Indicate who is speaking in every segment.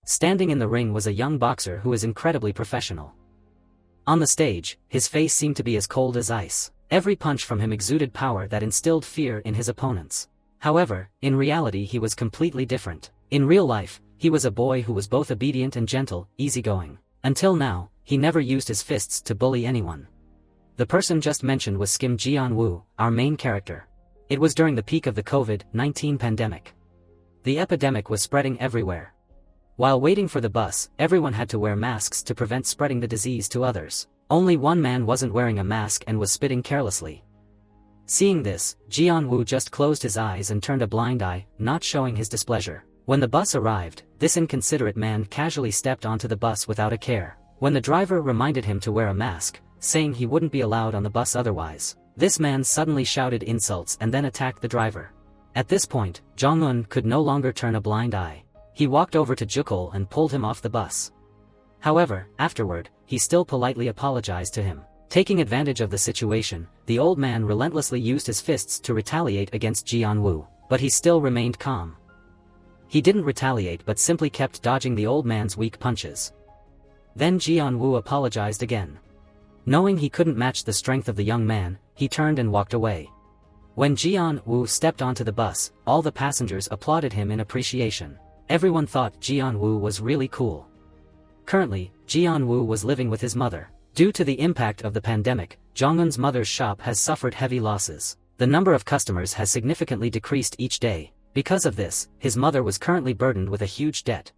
Speaker 1: Standing in the ring was a young boxer who was incredibly professional. On the stage, his face seemed to be as cold as ice. Every punch from him exuded power that instilled fear in his opponents. However, in reality he was completely different. In real life, he was a boy who was both obedient and gentle, easygoing. Until now, he never used his fists to bully anyone. The person just mentioned was Kim Ji-woo, our main character. It was during the peak of the COVID-19 pandemic. The epidemic was spreading everywhere. While waiting for the bus, everyone had to wear masks to prevent spreading the disease to others. Only one man wasn't wearing a mask and was spitting carelessly. Seeing this, Ji-woo just closed his eyes and turned a blind eye, not showing his displeasure. When the bus arrived, this inconsiderate man casually stepped onto the bus without a care. When the driver reminded him to wear a mask, saying he wouldn't be allowed on the bus otherwise, this man suddenly shouted insults and then attacked the driver. At this point, Jong-un could no longer turn a blind eye. He walked over to Jukol and pulled him off the bus. However, afterward, he still politely apologized to him. Taking advantage of the situation, the old man relentlessly used his fists to retaliate against Ji-woo, but he still remained calm. He didn't retaliate but simply kept dodging the old man's weak punches. Then Ji-woo apologized again. Knowing he couldn't match the strength of the young man, he turned and walked away. When Ji-woo stepped onto the bus, all the passengers applauded him in appreciation. Everyone thought Ji-woo was really cool. Currently, Ji-woo was living with his mother. Due to the impact of the pandemic, Jong-un's mother's shop has suffered heavy losses. The number of customers has significantly decreased each day. Because of this, his mother was currently burdened with a huge debt.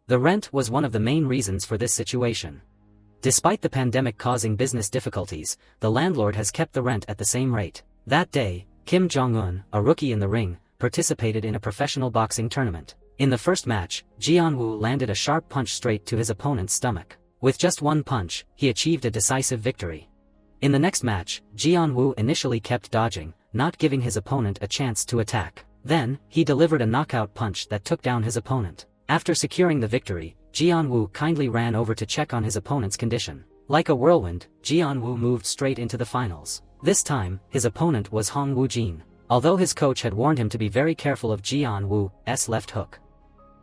Speaker 1: The rent was one of the main reasons for this situation. Despite the pandemic causing business difficulties, the landlord has kept the rent at the same rate. That day, Kim Jong-un, a rookie in the ring, participated in a professional boxing tournament. In the first match, Ji-woo landed a sharp punch straight to his opponent's stomach. With just one punch, he achieved a decisive victory. In the next match, Ji-woo initially kept dodging, not giving his opponent a chance to attack. Then, he delivered a knockout punch that took down his opponent. After securing the victory, Ji-woo kindly ran over to check on his opponent's condition. Like a whirlwind, Ji-woo moved straight into the finals. This time, his opponent was Hong Woo-jin, although his coach had warned him to be very careful of Ji-woo's left hook.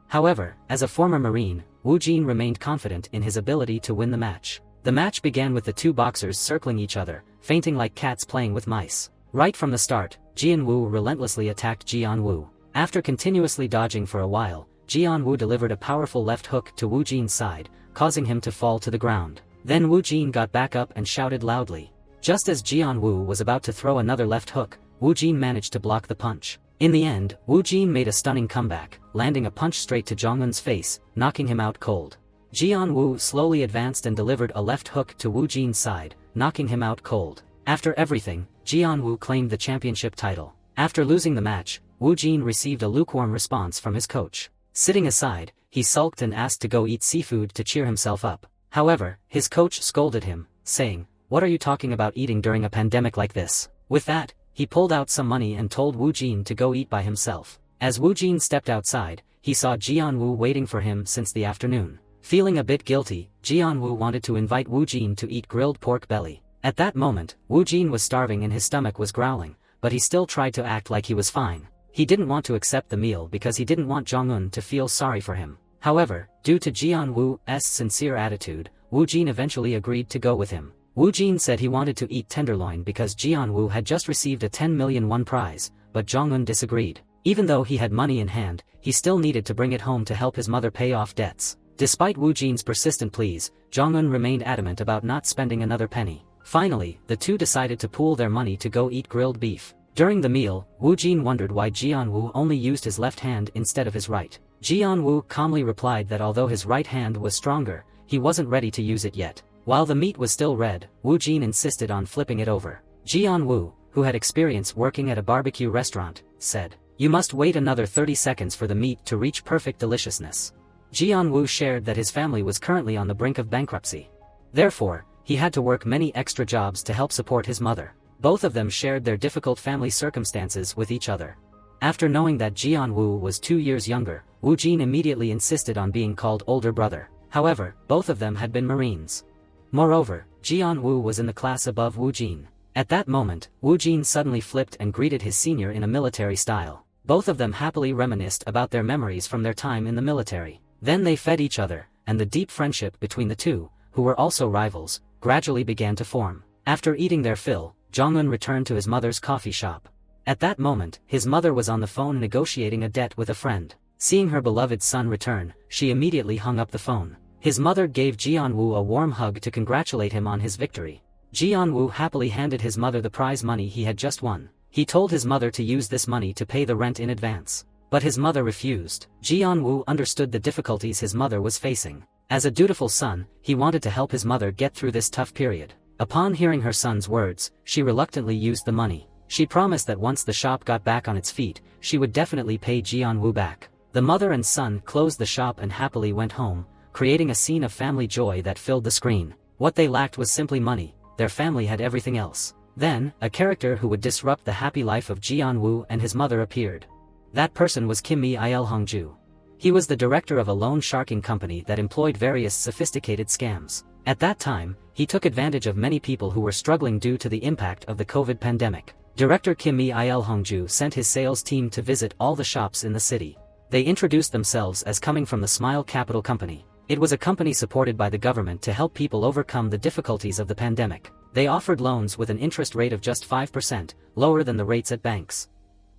Speaker 1: However, as a former Marine, Woo-jin remained confident in his ability to win the match. The match began with the two boxers circling each other, feinting like cats playing with mice. Right from the start, Ji-woo relentlessly attacked Ji-woo. After continuously dodging for a while, Ji-woo delivered a powerful left hook to Woo-jin's side, causing him to fall to the ground. Then Woo-jin got back up and shouted loudly. Just as Ji-woo was about to throw another left hook, Woo-jin managed to block the punch. In the end, Woo-jin made a stunning comeback, landing a punch straight to Jong-un's face, knocking him out cold. Ji-woo slowly advanced and delivered a left hook to Woo-jin's side, knocking him out cold. After everything, Ji-woo claimed the championship title. After losing the match, Woo-jin received a lukewarm response from his coach. Sitting aside, he sulked and asked to go eat seafood to cheer himself up. However, his coach scolded him, saying, "What are you talking about eating during a pandemic like this?" With that, he pulled out some money and told Woo-jin to go eat by himself. As Woo-jin stepped outside, he saw Ji-woo waiting for him since the afternoon. Feeling a bit guilty, Ji-woo wanted to invite Woo-jin to eat grilled pork belly. At that moment, Woo-jin was starving and his stomach was growling, but he still tried to act like he was fine. He didn't want to accept the meal because he didn't want Jong-un to feel sorry for him. However, due to Ji-woo's sincere attitude, Woo-jin eventually agreed to go with him. Woo-jin said he wanted to eat tenderloin because Ji-woo had just received a 10 million won prize, but Jong-un disagreed. Even though he had money in hand, he still needed to bring it home to help his mother pay off debts. Despite Woo-jin's persistent pleas, Jong-un remained adamant about not spending another penny. Finally, the two decided to pool their money to go eat grilled beef. During the meal, Woo-jin wondered why Ji-woo only used his left hand instead of his right. Ji-woo calmly replied that although his right hand was stronger, he wasn't ready to use it yet. While the meat was still red, Woo-jin insisted on flipping it over. Ji-woo, who had experience working at a barbecue restaurant, said, "You must wait another 30 seconds for the meat to reach perfect deliciousness." Ji-woo shared that his family was currently on the brink of bankruptcy. Therefore, he had to work many extra jobs to help support his mother. Both of them shared their difficult family circumstances with each other. After knowing that Ji-woo was 2 years younger, Woo-jin immediately insisted on being called older brother. However, both of them had been Marines. Moreover, Ji-woo was in the class above Woo-jin. At that moment, Woo-jin suddenly flipped and greeted his senior in a military style. Both of them happily reminisced about their memories from their time in the military. Then they fed each other, and the deep friendship between the two, who were also rivals, gradually began to form. After eating their fill, Jong-un returned to his mother's coffee shop. At that moment, his mother was on the phone negotiating a debt with a friend. Seeing her beloved son return, she immediately hung up the phone. His mother gave Ji-woo a warm hug to congratulate him on his victory. Ji-woo happily handed his mother the prize money he had just won. He told his mother to use this money to pay the rent in advance. But his mother refused. Ji-woo understood the difficulties his mother was facing. As a dutiful son, he wanted to help his mother get through this tough period. Upon hearing her son's words, she reluctantly used the money. She promised that once the shop got back on its feet, she would definitely pay Ji-woo back. The mother and son closed the shop and happily went home, creating a scene of family joy that filled the screen. What they lacked was simply money. Their family had everything else. Then, a character who would disrupt the happy life of Ji-woo and his mother appeared. That person was Kim Il-hongju. He was the director of a loan sharking company that employed various sophisticated scams. At that time, he took advantage of many people who were struggling due to the impact of the COVID pandemic. Director Kim Il-hongju sent his sales team to visit all the shops in the city. They introduced themselves as coming from the Smile Capital Company. It was a company supported by the government to help people overcome the difficulties of the pandemic. They offered loans with an interest rate of just 5%, lower than the rates at banks.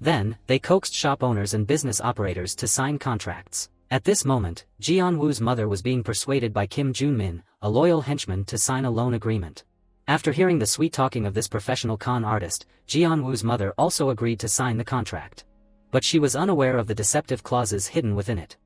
Speaker 1: Then, they coaxed shop owners and business operators to sign contracts. At this moment, Ji-woo's mother was being persuaded by Kim Jun-min, a loyal henchman, to sign a loan agreement. After hearing the sweet talking of this professional con artist, Ji-woo's mother also agreed to sign the contract. But she was unaware of the deceptive clauses hidden within it.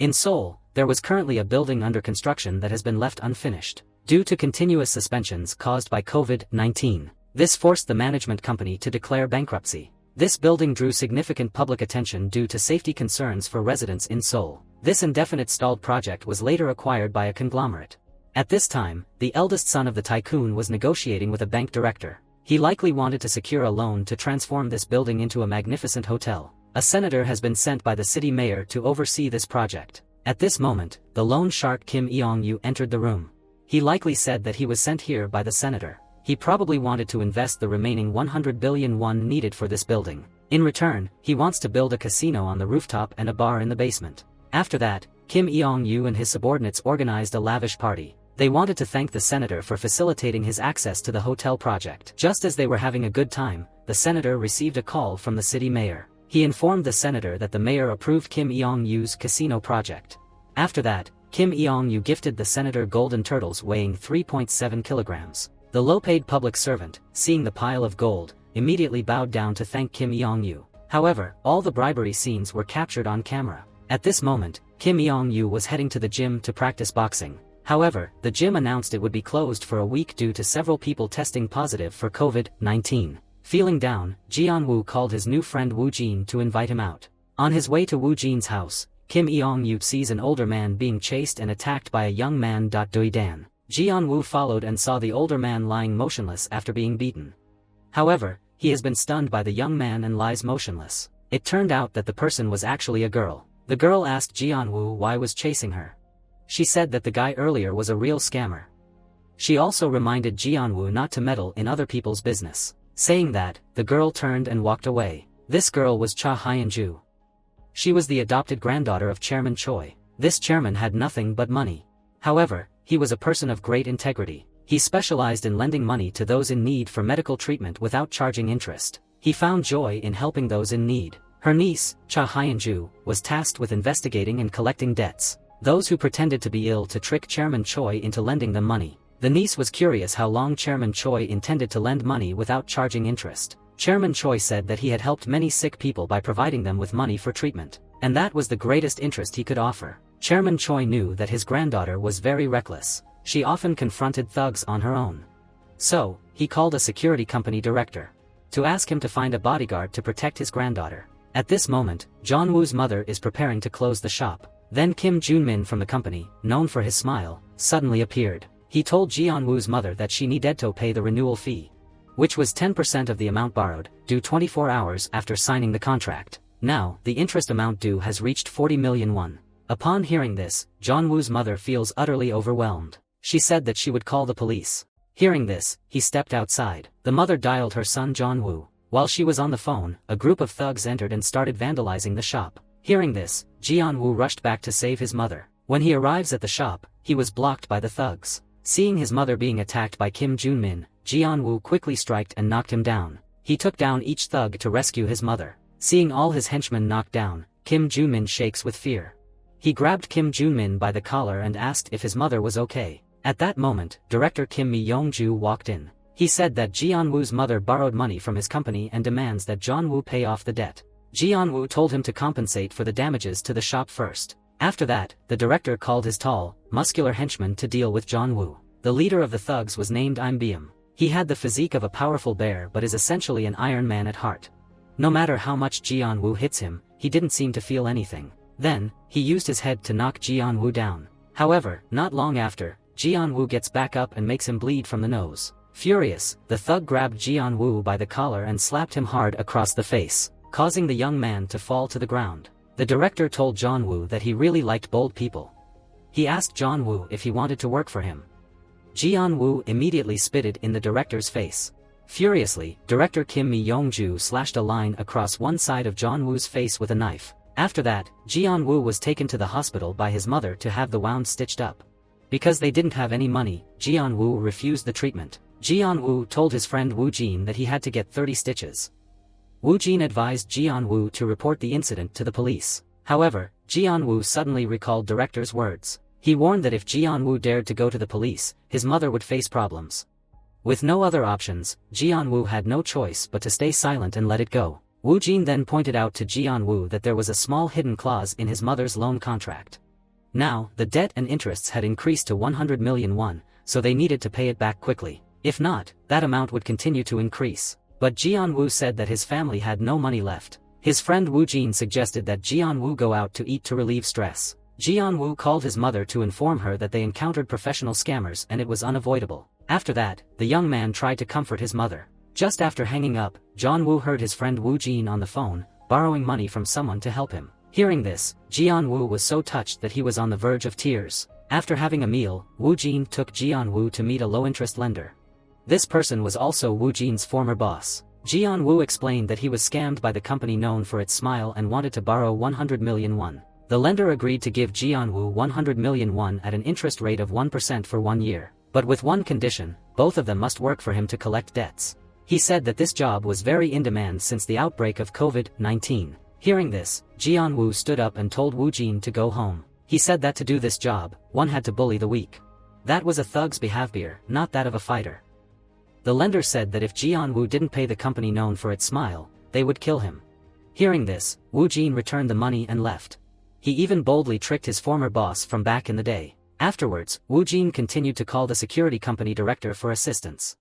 Speaker 1: In Seoul, there was currently a building under construction that has been left unfinished. Due to continuous suspensions caused by COVID-19, this forced the management company to declare bankruptcy. This building drew significant public attention due to safety concerns for residents in Seoul. This indefinite stalled project was later acquired by a conglomerate. At this time, the eldest son of the tycoon was negotiating with a bank director. He likely wanted to secure a loan to transform this building into a magnificent hotel. A senator has been sent by the city mayor to oversee this project. At this moment, the loan shark Kim Il-hongju entered the room. He likely said that he was sent here by the senator. He probably wanted to invest the remaining 100 billion won needed for this building. In return, he wants to build a casino on the rooftop and a bar in the basement. After that, Kim Il-hongju and his subordinates organized a lavish party. They wanted to thank the senator for facilitating his access to the hotel project. Just as they were having a good time, the senator received a call from the city mayor. He informed the senator that the mayor approved Kim Il-hongju's casino project. After that, Kim Il-hongju gifted the senator golden turtles weighing 3.7 kilograms. The low-paid public servant, seeing the pile of gold, immediately bowed down to thank Kim Il-hongju. However, all the bribery scenes were captured on camera. At this moment, Kim Il-hongju was heading to the gym to practice boxing. However, the gym announced it would be closed for a week due to several people testing positive for COVID-19. Feeling down, Ji-woo called his new friend Woo Jin to invite him out. On his way to Woo Jin's house, Kim Il-hongju sees an older man being chased and attacked by a young man. Doi-dan. Ji-woo followed and saw the older man lying motionless after being beaten. However, he has been stunned by the young man and lies motionless. It turned out that the person was actually a girl. The girl asked Ji-woo why was chasing her. She said that the guy earlier was a real scammer. She also reminded Ji-woo not to meddle in other people's business. Saying that, the girl turned and walked away. This girl was Cha Hyun-ju. She was the adopted granddaughter of Chairman Choi. This chairman had nothing but money. However, he was a person of great integrity. He specialized in lending money to those in need for medical treatment without charging interest. He found joy in helping those in need. Her niece, Cha Hyun-ju, was tasked with investigating and collecting debts. Those who pretended to be ill to trick Chairman Choi into lending them money. The niece was curious how long Chairman Choi intended to lend money without charging interest. Chairman Choi said that he had helped many sick people by providing them with money for treatment, and that was the greatest interest he could offer. Chairman Choi knew that his granddaughter was very reckless. She often confronted thugs on her own. So, he called a security company director to ask him to find a bodyguard to protect his granddaughter. At this moment, Jong-woo's mother is preparing to close the shop. Then Kim Jun-min from the company, known for his smile, suddenly appeared. He told Ji-woo's mother that she needed to pay the renewal fee, which was 10% of the amount borrowed, due 24 hours after signing the contract. Now, the interest amount due has reached 40 million won. Upon hearing this, Jong-woo's mother feels utterly overwhelmed. She said that she would call the police. Hearing this, he stepped outside. The mother dialed her son Jong-woo. While she was on the phone, a group of thugs entered and started vandalizing the shop. Hearing this, Ji-woo rushed back to save his mother. When he arrives at the shop, he was blocked by the thugs. Seeing his mother being attacked by Kim Jun-min, Ji-woo quickly striked and knocked him down. He took down each thug to rescue his mother. Seeing all his henchmen knocked down, Kim Jun-min shakes with fear. He grabbed Kim Jun-min by the collar and asked if his mother was okay. At that moment, director Kim Mi-young-ju walked in. He said that Ji-woo's mother borrowed money from his company and demands that Jun-woo pay off the debt. Ji-woo told him to compensate for the damages to the shop first. After that, the director called his tall, muscular henchman to deal with Jun-woo. The leader of the thugs was named Im Beom. He had the physique of a powerful bear but is essentially an Iron Man at heart. No matter how much Ji-woo hits him, he didn't seem to feel anything. Then, he used his head to knock Ji-woo down. However, not long after, Ji-woo gets back up and makes him bleed from the nose. Furious, the thug grabbed Ji-woo by the collar and slapped him hard across the face, causing the young man to fall to the ground. The director told Jun-woo that he really liked bold people. He asked Jun-woo if he wanted to work for him. Ji-woo immediately spitted in the director's face. Furiously, director Kim Mi-young-ju slashed a line across one side of Jun-woo's face with a knife. After that, Ji-woo was taken to the hospital by his mother to have the wound stitched up. Because they didn't have any money, Ji-woo refused the treatment. Ji-woo told his friend Woo Jin that he had to get 30 stitches. Woo Jin advised Ji-woo to report the incident to the police. However, Ji-woo suddenly recalled director's words. He warned that if Ji-woo dared to go to the police, his mother would face problems. With no other options, Ji-woo had no choice but to stay silent and let it go. Woo Jin then pointed out to Ji-woo that there was a small hidden clause in his mother's loan contract. Now, the debt and interests had increased to 100 million won, so they needed to pay it back quickly. If not, that amount would continue to increase. But Ji-woo said that his family had no money left. His friend Woo Jin suggested that Ji-woo go out to eat to relieve stress. Ji-woo called his mother to inform her that they encountered professional scammers and it was unavoidable. After that, the young man tried to comfort his mother. Just after hanging up, Jun-woo heard his friend Woo Jin on the phone, borrowing money from someone to help him. Hearing this, Jun-woo was so touched that he was on the verge of tears. After having a meal, Woo Jin took Jun-woo to meet a low-interest lender. This person was also Woo Jin's former boss. Jun-woo explained that he was scammed by the company known for its smile and wanted to borrow 100 million won. The lender agreed to give Jun-woo 100 million won at an interest rate of 1% for 1 year. But with one condition, both of them must work for him to collect debts. He said that this job was very in demand since the outbreak of COVID-19. Hearing this, Jun-woo stood up and told Woo Jin to go home. He said that to do this job, one had to bully the weak. That was a thug's behavior, not that of a fighter. The lender said that if Jun-woo didn't pay the company known for its smile, they would kill him. Hearing this, Woo Jin returned the money and left. He even boldly tricked his former boss from back in the day. Afterwards, Woo Jin continued to call the security company director for assistance.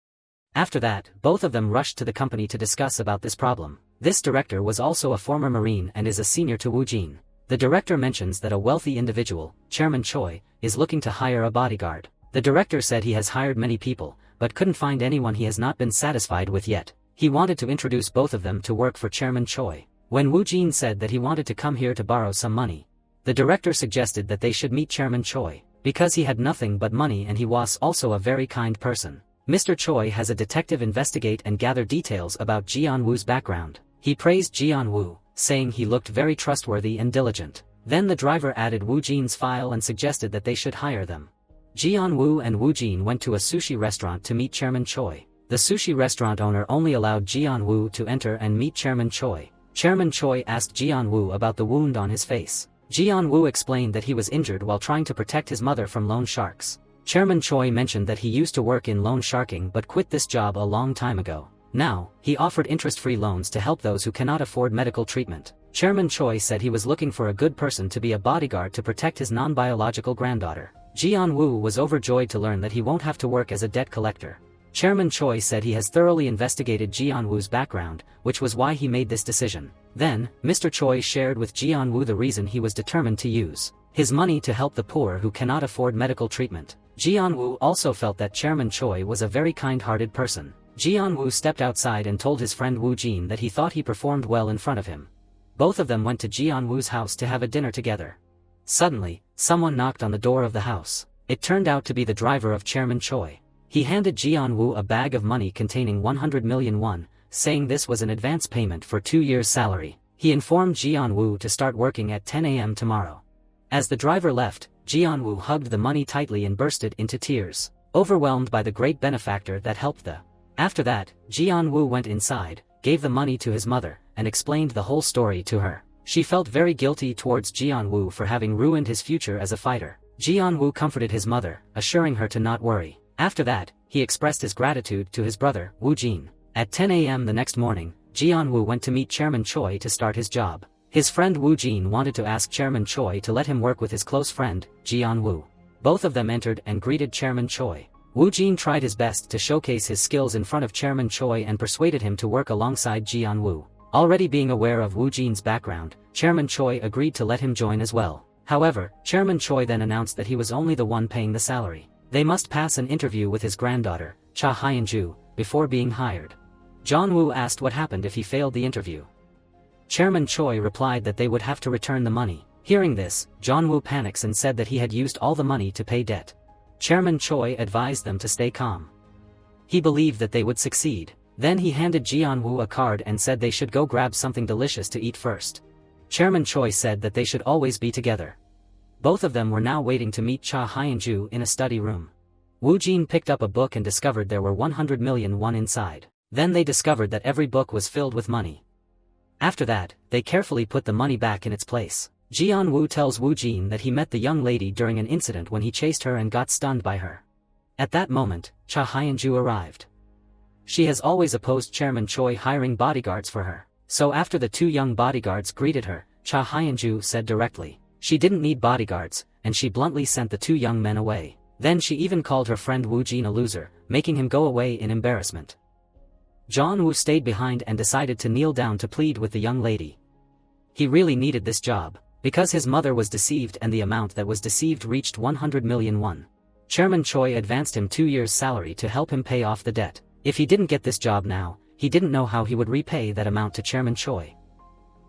Speaker 1: After that, both of them rushed to the company to discuss about this problem. This director was also a former Marine and is a senior to Woo Jin. The director mentions that a wealthy individual, Chairman Choi, is looking to hire a bodyguard. The director said he has hired many people, but couldn't find anyone he has not been satisfied with yet. He wanted to introduce both of them to work for Chairman Choi. When Woo Jin said that he wanted to come here to borrow some money, the director suggested that they should meet Chairman Choi, because he had nothing but money and he was also a very kind person. Mr. Choi has a detective investigate and gather details about Jun-woo's background. He praised Jun-woo, saying he looked very trustworthy and diligent. Then the driver added Woo Jin's file and suggested that they should hire them. Jun-woo and Woo Jin went to a sushi restaurant to meet Chairman Choi. The sushi restaurant owner only allowed Jun-woo to enter and meet Chairman Choi. Chairman Choi asked Jun-woo about the wound on his face. Jun-woo explained that he was injured while trying to protect his mother from loan sharks. Chairman Choi mentioned that he used to work in loan sharking but quit this job a long time ago. Now, he offered interest-free loans to help those who cannot afford medical treatment. Chairman Choi said he was looking for a good person to be a bodyguard to protect his non-biological granddaughter. Jun-woo was overjoyed to learn that he won't have to work as a debt collector. Chairman Choi said he has thoroughly investigated Jun-woo's background, which was why he made this decision. Then, Mr. Choi shared with Jun-woo the reason he was determined to use his money to help the poor who cannot afford medical treatment. Jun-woo also felt that Chairman Choi was a very kind-hearted person. Jun-woo stepped outside and told his friend Woo Jin that he thought he performed well in front of him. Both of them went to Jun-woo's house to have a dinner together. Suddenly, someone knocked on the door of the house. It turned out to be the driver of Chairman Choi. He handed Jun-woo a bag of money containing 100 million won, saying this was an advance payment for 2 years' salary. He informed Jun-woo to start working at 10 a.m. tomorrow. As the driver left, Jianwu hugged the money tightly and bursted into tears, overwhelmed by the great benefactor that helped the. After that, Jianwu went inside, gave the money to his mother, and explained the whole story to her. She felt very guilty towards Jianwu for having ruined his future as a fighter. Jianwu comforted his mother, assuring her to not worry. After that, he expressed his gratitude to his brother, Wu Jin. At 10 a.m. the next morning, Jianwu went to meet Chairman Choi to start his job. His friend Wu Jin wanted to ask Chairman Choi to let him work with his close friend, Jianwu. Both of them entered and greeted Chairman Choi. Wu Jin tried his best to showcase his skills in front of Chairman Choi and persuaded him to work alongside Jianwu. Already being aware of Wu Jin's background, Chairman Choi agreed to let him join as well. However, Chairman Choi then announced that he was only the one paying the salary. They must pass an interview with his granddaughter, Cha Hyenju, before being hired. Jianwu asked what happened if he failed the interview. Chairman Choi replied that they would have to return the money. Hearing this, Jianwu panics and said that he had used all the money to pay debt. Chairman Choi advised them to stay calm. He believed that they would succeed. Then he handed Jianwu a card and said they should go grab something delicious to eat first. Chairman Choi said that they should always be together. Both of them were now waiting to meet Cha Hyenju in a study room. Wu Jin picked up a book and discovered there were 100 million won inside. Then they discovered that every book was filled with money. After that, they carefully put the money back in its place. Jianwu tells Wu Jin that he met the young lady during an incident when he chased her and got stunned by her. At that moment, Cha Hyenju arrived. She has always opposed Chairman Choi hiring bodyguards for her. So after the two young bodyguards greeted her, Cha Hyenju said directly, she didn't need bodyguards, and she bluntly sent the two young men away. Then she even called her friend Wu Jin a loser, making him go away in embarrassment. Jianwu stayed behind and decided to kneel down to plead with the young lady. He really needed this job, because his mother was deceived and the amount that was deceived reached 100 million won. Chairman Choi advanced him 2 years' salary to help him pay off the debt. If he didn't get this job now, he didn't know how he would repay that amount to Chairman Choi.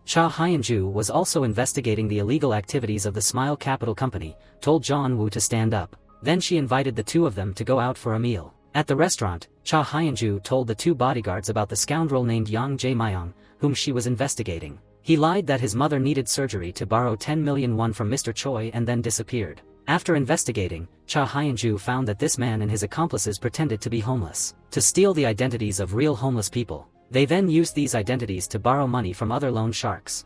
Speaker 1: Cha Hyenju was also investigating the illegal activities of the Smile Capital Company, told Jianwu to stand up. Then she invited the two of them to go out for a meal. At the restaurant, Cha Hyenju told the two bodyguards about the scoundrel named Yang Jae-myung, whom she was investigating. He lied that his mother needed surgery to borrow 10 million won from Mr. Choi and then disappeared. After investigating, Cha Hyenju found that this man and his accomplices pretended to be homeless, to steal the identities of real homeless people. They then used these identities to borrow money from other loan sharks.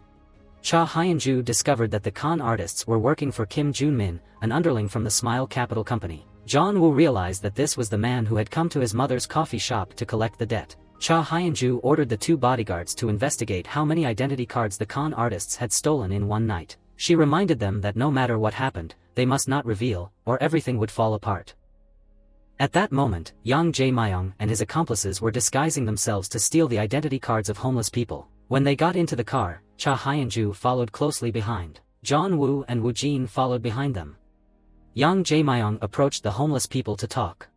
Speaker 1: Cha Hyenju discovered that the con artists were working for Kim Jun-min, an underling from the Smile Capital Company. Jianwu realized that this was the man who had come to his mother's coffee shop to collect the debt. Cha Hyenju ordered the two bodyguards to investigate how many identity cards the con artists had stolen in one night. She reminded them that no matter what happened, they must not reveal, or everything would fall apart. At that moment, Yang Jae-myung and his accomplices were disguising themselves to steal the identity cards of homeless people. When they got into the car, Cha Hyenju followed closely behind. Jianwu and Wu Jin followed behind them. Yang Jae-myung approached the homeless people to talk.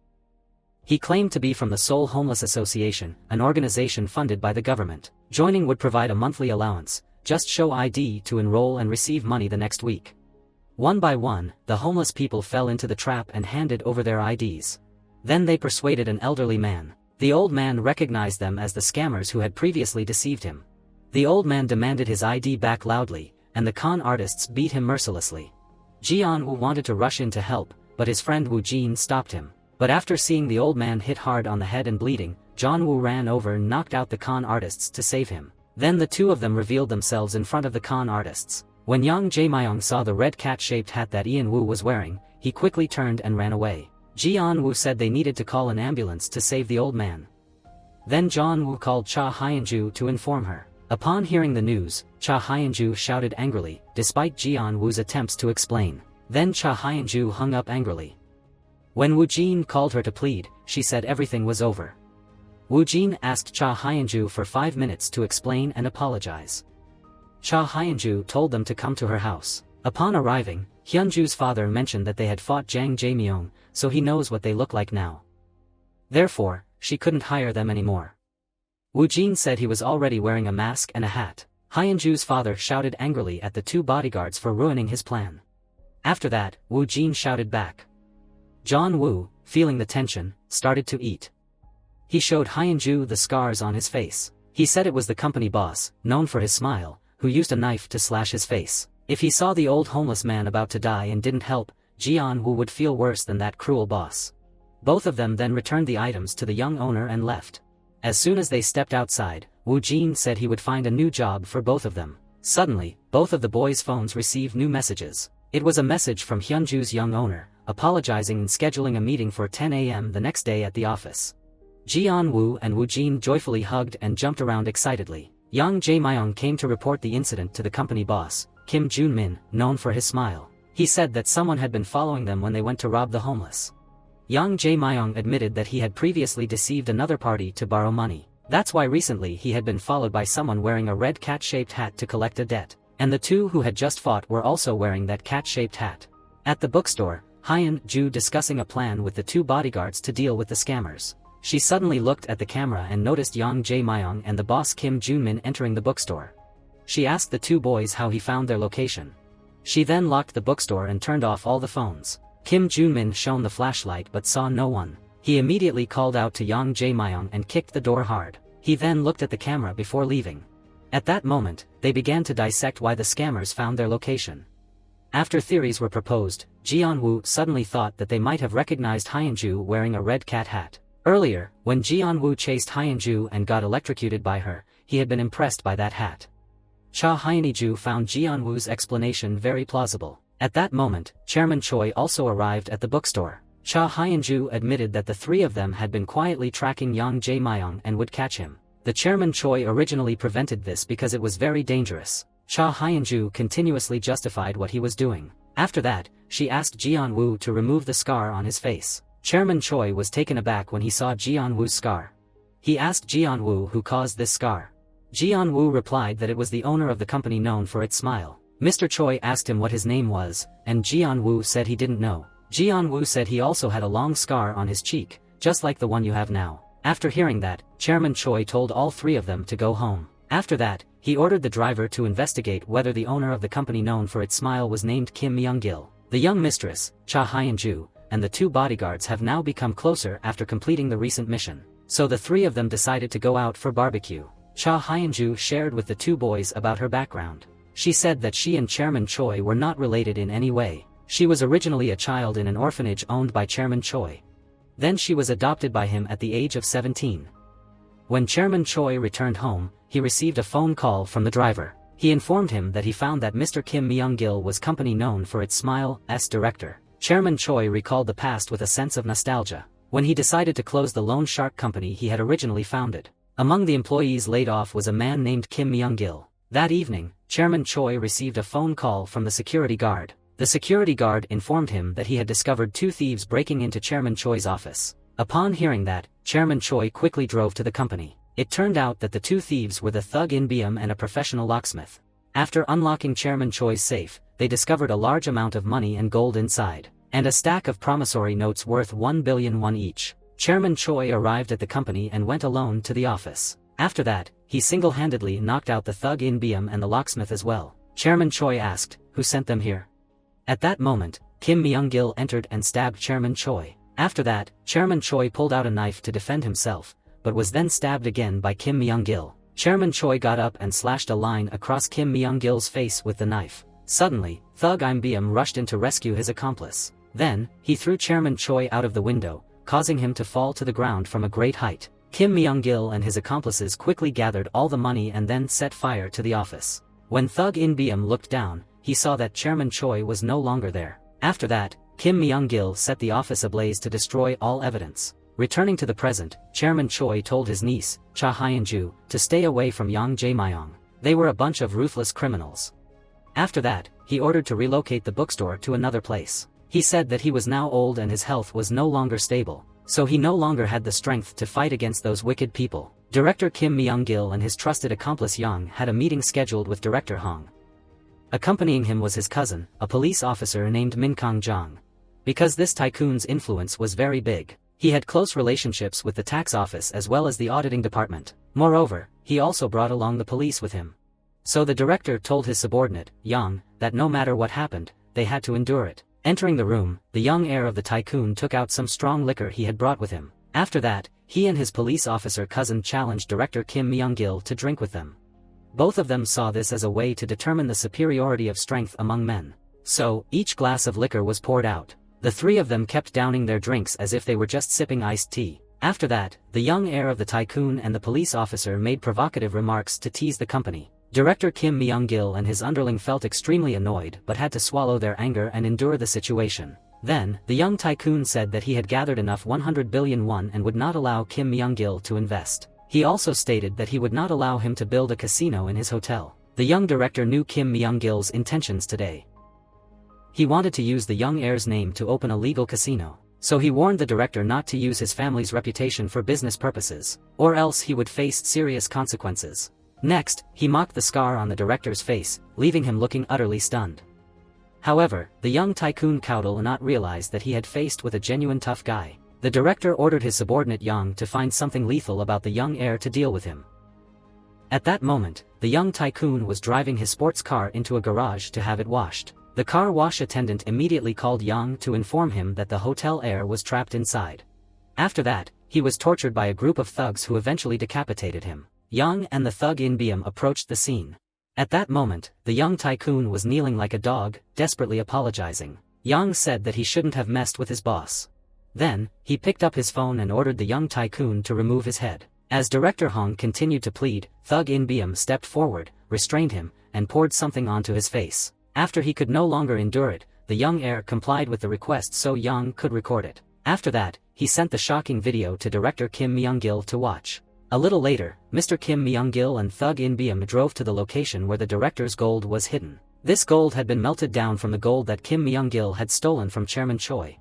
Speaker 1: He claimed to be from the Seoul Homeless Association, an organization funded by the government. Joining would provide a monthly allowance, just show ID to enroll and receive money the next week. One by one, the homeless people fell into the trap and handed over their IDs. Then they persuaded an elderly man. The old man recognized them as the scammers who had previously deceived him. The old man demanded his ID back loudly, and the con artists beat him mercilessly. Jianwu wanted to rush in to help, but his friend Wu Jin stopped him. But after seeing the old man hit hard on the head and bleeding, Jianwu ran over and knocked out the con artists to save him. Then the two of them revealed themselves in front of the con artists. When Yang Jae-myung saw the red cat-shaped hat that Ian Woo was wearing, he quickly turned and ran away. Jianwu said they needed to call an ambulance to save the old man. Then Jianwu called Cha Hyenju to inform her. Upon hearing the news, Cha Hyenju shouted angrily, despite Jianwu's attempts to explain. Then Cha Hyenju hung up angrily. When Wu Jin called her to plead, she said everything was over. Wu Jin asked Cha Hyenju for 5 minutes to explain and apologize. Cha Hyenju told them to come to her house. Upon arriving, Hyunju's father mentioned that they had fought Jang Jae-myung, so he knows what they look like now. Therefore, she couldn't hire them anymore. Wu Jin said he was already wearing a mask and a hat. Hyunju's father shouted angrily at the two bodyguards for ruining his plan. After that, Wu Jin shouted back. Jianwu, feeling the tension, started to eat. He showed Hyunju the scars on his face. He said it was the company boss, known for his smile, who used a knife to slash his face. If he saw the old homeless man about to die and didn't help, Jian-woo would feel worse than that cruel boss. Both of them then returned the items to the young owner and left. As soon as they stepped outside, Wu Jin said he would find a new job for both of them. Suddenly, both of the boys' phones received new messages. It was a message from Hyunju's young owner, apologizing and scheduling a meeting for 10 a.m. the next day at the office. Jian-woo and Wu Jin joyfully hugged and jumped around excitedly. Yang Jae-myung came to report the incident to the company boss, Kim Jun-min, known for his smile. He said that someone had been following them when they went to rob the homeless. Yang Jae-myung admitted that he had previously deceived another party to borrow money. That's why recently he had been followed by someone wearing a red cat-shaped hat to collect a debt. And the two who had just fought were also wearing that cat-shaped hat. At the bookstore, Hyun-ju discussing a plan with the two bodyguards to deal with the scammers. She suddenly looked at the camera and noticed Yang Jae-myung and the boss Kim Jun-min entering the bookstore. She asked the two boys how he found their location. She then locked the bookstore and turned off all the phones. Kim Jun-min shone the flashlight but saw no one. He immediately called out to Yang Jae-myung and kicked the door hard. He then looked at the camera before leaving. At that moment, they began to dissect why the scammers found their location. After theories were proposed, Jian-woo suddenly thought that they might have recognized Hyunju wearing a red cat hat. Earlier, when Jian-woo chased Hyunju and got electrocuted by her, he had been impressed by that hat. Cha Hyunju found Jian-woo's explanation very plausible. At that moment, Chairman Choi also arrived at the bookstore. Cha Hyunju admitted that the three of them had been quietly tracking Yang Jae-myung and would catch him. The Chairman Choi originally prevented this because it was very dangerous. Cha Hyunju continuously justified what he was doing. After that, she asked Jian-woo to remove the scar on his face. Chairman Choi was taken aback when he saw Jian-woo's scar. He asked Jian-woo who caused this scar. Jian-woo replied that it was the owner of the company known for its smile. Mr. Choi asked him what his name was, and Jian-woo said he didn't know. Jian-woo said he also had a long scar on his cheek, just like the one you have now. After hearing that, Chairman Choi told all three of them to go home. After that, he ordered the driver to investigate whether the owner of the company known for its smile was named Kim Myung-gil. The young mistress, Cha Hyun-ju, and the two bodyguards have now become closer after completing the recent mission. So the three of them decided to go out for barbecue. Cha Hyun-ju shared with the two boys about her background. She said that she and Chairman Choi were not related in any way. She was originally a child in an orphanage owned by Chairman Choi. Then she was adopted by him at the age of 17. When Chairman Choi returned home, he received a phone call from the driver. He informed him that he found that Mr. Kim Myung-gil was company known for its Smile's director. Chairman Choi recalled the past with a sense of nostalgia, when he decided to close the loan shark company he had originally founded. Among the employees laid off was a man named Kim Myung-gil. That evening, Chairman Choi received a phone call from the security guard. The security guard informed him that he had discovered two thieves breaking into Chairman Choi's office. Upon hearing that, Chairman Choi quickly drove to the company. It turned out that the two thieves were the thug In Byum and a professional locksmith. After unlocking Chairman Choi's safe, they discovered a large amount of money and gold inside, and a stack of promissory notes worth 1 billion won each. Chairman Choi arrived at the company and went alone to the office. After that, he single-handedly knocked out the thug In Byum and the locksmith as well. Chairman Choi asked, "Who sent them here?" At that moment, Kim Myung-gil entered and stabbed Chairman Choi. After that, Chairman Choi pulled out a knife to defend himself, but was then stabbed again by Kim Myung-gil. Chairman Choi got up and slashed a line across Kim Myung-gil's face with the knife. Suddenly, thug In Byum rushed in to rescue his accomplice. Then, he threw Chairman Choi out of the window, causing him to fall to the ground from a great height. Kim Myung-gil and his accomplices quickly gathered all the money and then set fire to the office. When thug In Byum looked down, he saw that Chairman Choi was no longer there. After that, Kim Myung-gil set the office ablaze to destroy all evidence. Returning to the present, Chairman Choi told his niece, Cha Hyun-ju, to stay away from Yang Jae-myung. They were a bunch of ruthless criminals. After that, he ordered to relocate the bookstore to another place. He said that he was now old and his health was no longer stable, so he no longer had the strength to fight against those wicked people. Director Kim Myung-gil and his trusted accomplice Yang had a meeting scheduled with Director Hong. Accompanying him was his cousin, a police officer named Min Kang-jang. Because this tycoon's influence was very big, he had close relationships with the tax office as well as the auditing department. Moreover, he also brought along the police with him. So the director told his subordinate, Yang, that no matter what happened, they had to endure it. Entering the room, the young heir of the tycoon took out some strong liquor he had brought with him. After that, he and his police officer cousin challenged Director Kim Myung-gil to drink with them. Both of them saw this as a way to determine the superiority of strength among men. So, each glass of liquor was poured out. The three of them kept downing their drinks as if they were just sipping iced tea. After that, the young heir of the tycoon and the police officer made provocative remarks to tease the company. Director Kim Myung-gil and his underling felt extremely annoyed but had to swallow their anger and endure the situation. Then, the young tycoon said that he had gathered enough 100 billion won and would not allow Kim Myung-gil to invest. He also stated that he would not allow him to build a casino in his hotel. The young director knew Kim Myung-gil's intentions today. He wanted to use the young heir's name to open a legal casino. So he warned the director not to use his family's reputation for business purposes, or else he would face serious consequences. Next, he mocked the scar on the director's face, leaving him looking utterly stunned. However, the young tycoon Caudle did not realize that he had faced with a genuine tough guy. The director ordered his subordinate Yang to find something lethal about the young heir to deal with him. At that moment, the young tycoon was driving his sports car into a garage to have it washed. The car wash attendant immediately called Yang to inform him that the hotel heir was trapped inside. After that, he was tortured by a group of thugs who eventually decapitated him. Yang and the thug In Beam approached the scene. At that moment, the young tycoon was kneeling like a dog, desperately apologizing. Yang said that he shouldn't have messed with his boss. Then, he picked up his phone and ordered the young tycoon to remove his head. As Director Hong continued to plead, thug In Beam stepped forward, restrained him, and poured something onto his face. After he could no longer endure it, the young heir complied with the request so Yang could record it. After that, he sent the shocking video to Director Kim Myung-gil to watch. A little later, Mr. Kim Myung-gil and thug In Beam drove to the location where the director's gold was hidden. This gold had been melted down from the gold that Kim Myung-gil had stolen from Chairman Choi.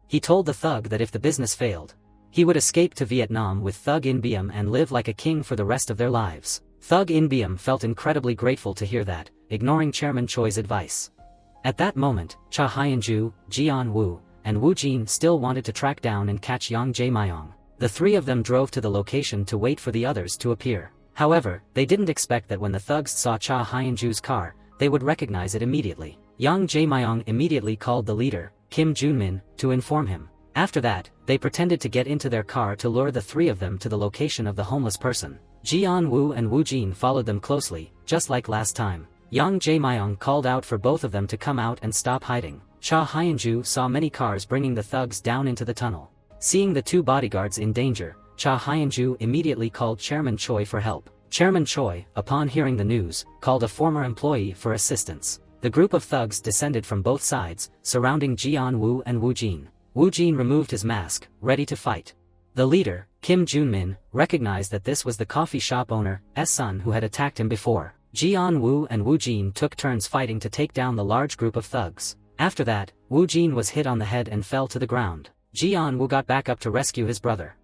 Speaker 1: He told the thug that if the business failed, he would escape to Vietnam with thug In Beam and live like a king for the rest of their lives. Thug In Beam felt incredibly grateful to hear that, ignoring Chairman Choi's advice. At that moment, Cha Hyun-ju, Jian Woo, and Woo Jin still wanted to track down and catch Yang Jae-myung. The three of them drove to the location to wait for the others to appear. However, they didn't expect that when the thugs saw Cha Hyun-ju's car, they would recognize it immediately. Yang Jae-myung immediately called the leader, Kim Junmin, to inform him. After that, they pretended to get into their car to lure the three of them to the location of the homeless person. Jian Woo and Woo Jin followed them closely, just like last time. Yang Jae-myung called out for both of them to come out and stop hiding. Cha Hyun-ju saw many cars bringing the thugs down into the tunnel. Seeing the two bodyguards in danger, Cha Hyun-ju immediately called Chairman Choi for help. Chairman Choi, upon hearing the news, called a former employee for assistance. The group of thugs descended from both sides, surrounding Jian Woo and Woo Jin. Woo Jin removed his mask, ready to fight. The leader, Kim Junmin, recognized that this was the coffee shop owner's son who had attacked him before. Jian Woo and Woo Jin took turns fighting to take down the large group of thugs. After that, Woo Jin was hit on the head and fell to the ground. Jian Woo got back up to rescue his brother.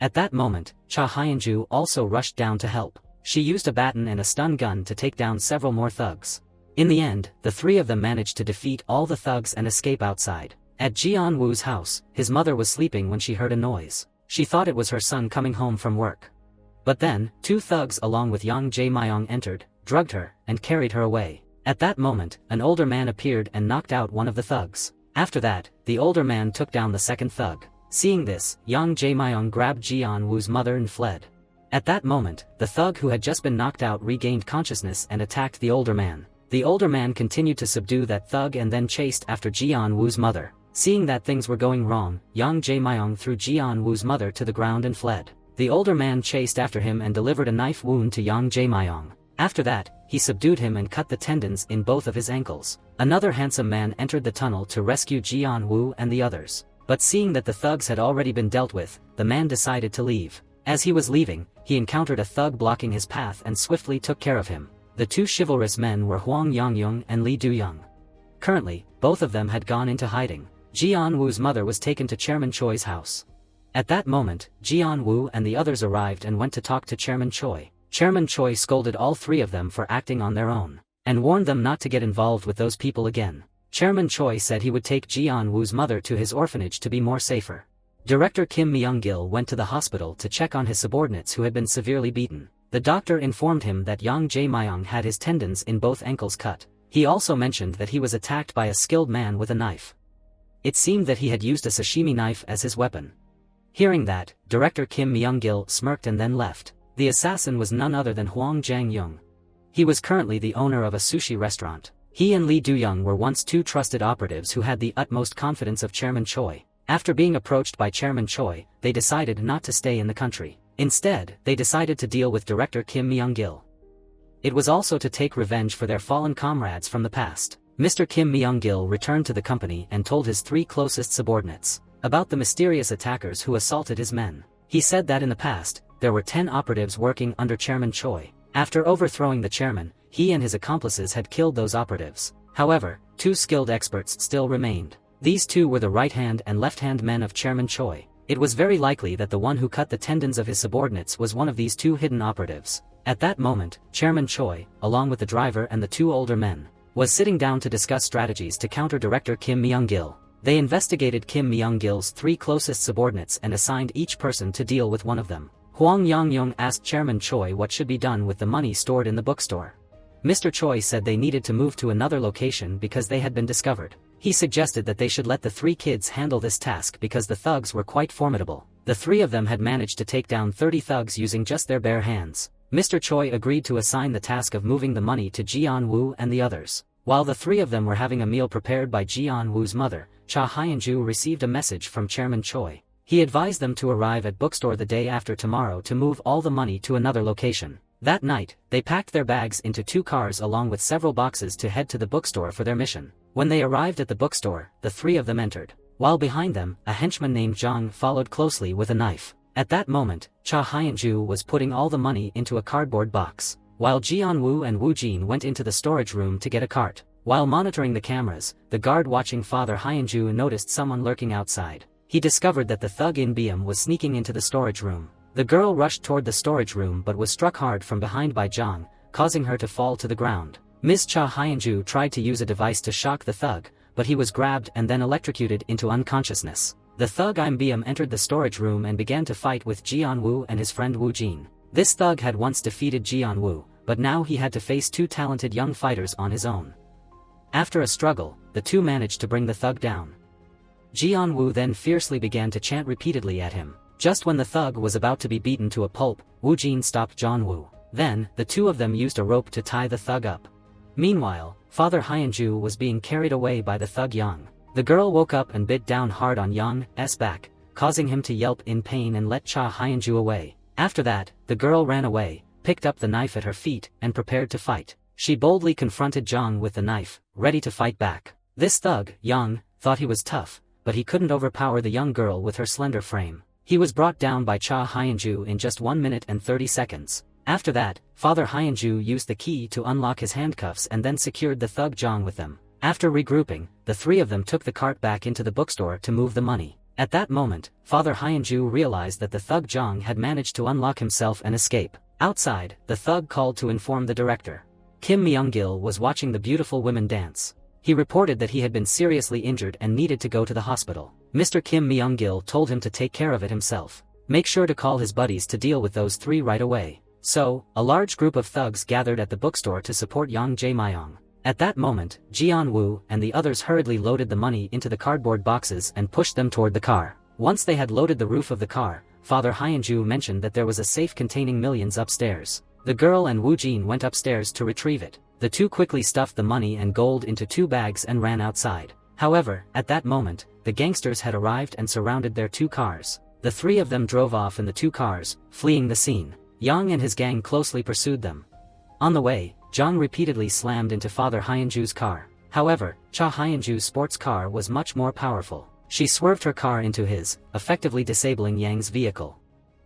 Speaker 1: At that moment, Cha Hyun-ju also rushed down to help. She used a baton and a stun gun to take down several more thugs. In the end, the three of them managed to defeat all the thugs and escape outside. At Jian Woo's house, his mother was sleeping when she heard a noise. She thought it was her son coming home from work. But then, two thugs along with Yang Jae-myung entered, drugged her, and carried her away. At that moment, an older man appeared and knocked out one of the thugs. After that, the older man took down the second thug. Seeing this, Yang Jae-myung grabbed Jian Woo's mother and fled. At that moment, the thug who had just been knocked out regained consciousness and attacked the older man. The older man continued to subdue that thug and then chased after Jian Woo's mother. Seeing that things were going wrong, Yang Jae-myung threw Jian Woo's mother to the ground and fled. The older man chased after him and delivered a knife wound to Yang Jae-myung. After that, he subdued him and cut the tendons in both of his ankles. Another handsome man entered the tunnel to rescue Jian Woo and the others. But seeing that the thugs had already been dealt with, the man decided to leave. As he was leaving, he encountered a thug blocking his path and swiftly took care of him. The two chivalrous men were Hwang Yang-young and Lee Do-young. Currently, both of them had gone into hiding. Jian Woo's mother was taken to Chairman Choi's house. At that moment, Jian Woo and the others arrived and went to talk to Chairman Choi. Chairman Choi scolded all three of them for acting on their own, and warned them not to get involved with those people again. Chairman Choi said he would take Jian Woo's mother to his orphanage to be more safer. Director Kim Myung-gil went to the hospital to check on his subordinates who had been severely beaten. The doctor informed him that Yang Jae-myung had his tendons in both ankles cut. He also mentioned that he was attacked by a skilled man with a knife. It seemed that he had used a sashimi knife as his weapon. Hearing that, Director Kim Myung-gil smirked and then left. The assassin was none other than Hwang Jang-young. He was currently the owner of a sushi restaurant. He and Lee Do-young were once two trusted operatives who had the utmost confidence of Chairman Choi. After being approached by Chairman Choi, they decided not to stay in the country. Instead, they decided to deal with director Kim Myung-gil. It was also to take revenge for their fallen comrades from the past. Mr. Kim Myung-gil returned to the company and told his three closest subordinates about the mysterious attackers who assaulted his men. He said that in the past, there were 10 operatives working under Chairman Choi. After overthrowing the chairman, he and his accomplices had killed those operatives. However, 2 skilled experts still remained. These 2 were the right-hand and left-hand men of Chairman Choi. It was very likely that the one who cut the tendons of his subordinates was one of these 2 hidden operatives. At that moment, Chairman Choi, along with the driver and the 2 older men, was sitting down to discuss strategies to counter director Kim Myung-gil. They investigated Kim Myung-gil's 3 closest subordinates and assigned each person to deal with one of them. Hwang Yang-young asked Chairman Choi what should be done with the money stored in the bookstore. Mr. Choi said they needed to move to another location because they had been discovered. He suggested that they should let the 3 kids handle this task because the thugs were quite formidable. The 3 of them had managed to take down 30 thugs using just their bare hands. Mr. Choi agreed to assign the task of moving the money to Ji-an-woo and the others. While the 3 of them were having a meal prepared by Ji-an-woo's mother, Cha Hyun-ju received a message from Chairman Choi. He advised them to arrive at bookstore the day after tomorrow to move all the money to another location. That night, they packed their bags into 2 cars along with several boxes to head to the bookstore for their mission. When they arrived at the bookstore, the 3 of them entered. While behind them, a henchman named Jang followed closely with a knife. At that moment, Cha Hyun-ju was putting all the money into a cardboard box, while Ji-an-woo and Woo Jin went into the storage room to get a cart. While monitoring the cameras, the guard watching Father Hyun-ju noticed someone lurking outside. He discovered that the thug In Byum was sneaking into the storage room. The girl rushed toward the storage room but was struck hard from behind by Jang, causing her to fall to the ground. Ms. Cha Hyun-ju tried to use a device to shock the thug, but he was grabbed and then electrocuted into unconsciousness. The thug In Byum entered the storage room and began to fight with Ji-an-woo and his friend Woo Jin. This thug had once defeated Ji-an-woo, but now he had to face 2 talented young fighters on his own. After a struggle, the 2 managed to bring the thug down. Ji-an-woo then fiercely began to chant repeatedly at him. Just when the thug was about to be beaten to a pulp, Woo Jin stopped Jeon-woo. Then, the 2 of them used a rope to tie the thug up. Meanwhile, Father Hyun-ju was being carried away by the thug Yang. The girl woke up and bit down hard on Yang's back, causing him to yelp in pain and let Cha Hyun-ju away. After that, the girl ran away, picked up the knife at her feet, and prepared to fight. She boldly confronted Jang with the knife, ready to fight back. This thug, Yang, thought he was tough, but he couldn't overpower the young girl with her slender frame. He was brought down by Cha Hyun-ju in just 1 minute and 30 seconds. After that, Father Hyun-ju used the key to unlock his handcuffs and then secured the thug Jang with them. After regrouping, the 3 of them took the cart back into the bookstore to move the money. At that moment, Father Hyun-ju realized that the thug Jang had managed to unlock himself and escape. Outside, the thug called to inform the director. Kim Myung-gil was watching the beautiful women dance. He reported that he had been seriously injured and needed to go to the hospital. Mr. Kim Myung-gil told him to take care of it himself. Make sure to call his buddies to deal with those 3 right away. So, a large group of thugs gathered at the bookstore to support Yang Jae-myung. At that moment, Ji-an-woo and the others hurriedly loaded the money into the cardboard boxes and pushed them toward the car. Once they had loaded the roof of the car, Father Hyun-ju mentioned that there was a safe containing millions upstairs. The girl and Woo Jin went upstairs to retrieve it. The 2 quickly stuffed the money and gold into 2 bags and ran outside. However, at that moment, the gangsters had arrived and surrounded their 2 cars. The 3 of them drove off in the 2 cars, fleeing the scene. Yang and his gang closely pursued them. On the way, Jang repeatedly slammed into Father Hyun-ju's car. However, Cha Hyun-ju's sports car was much more powerful. She swerved her car into his, effectively disabling Yang's vehicle.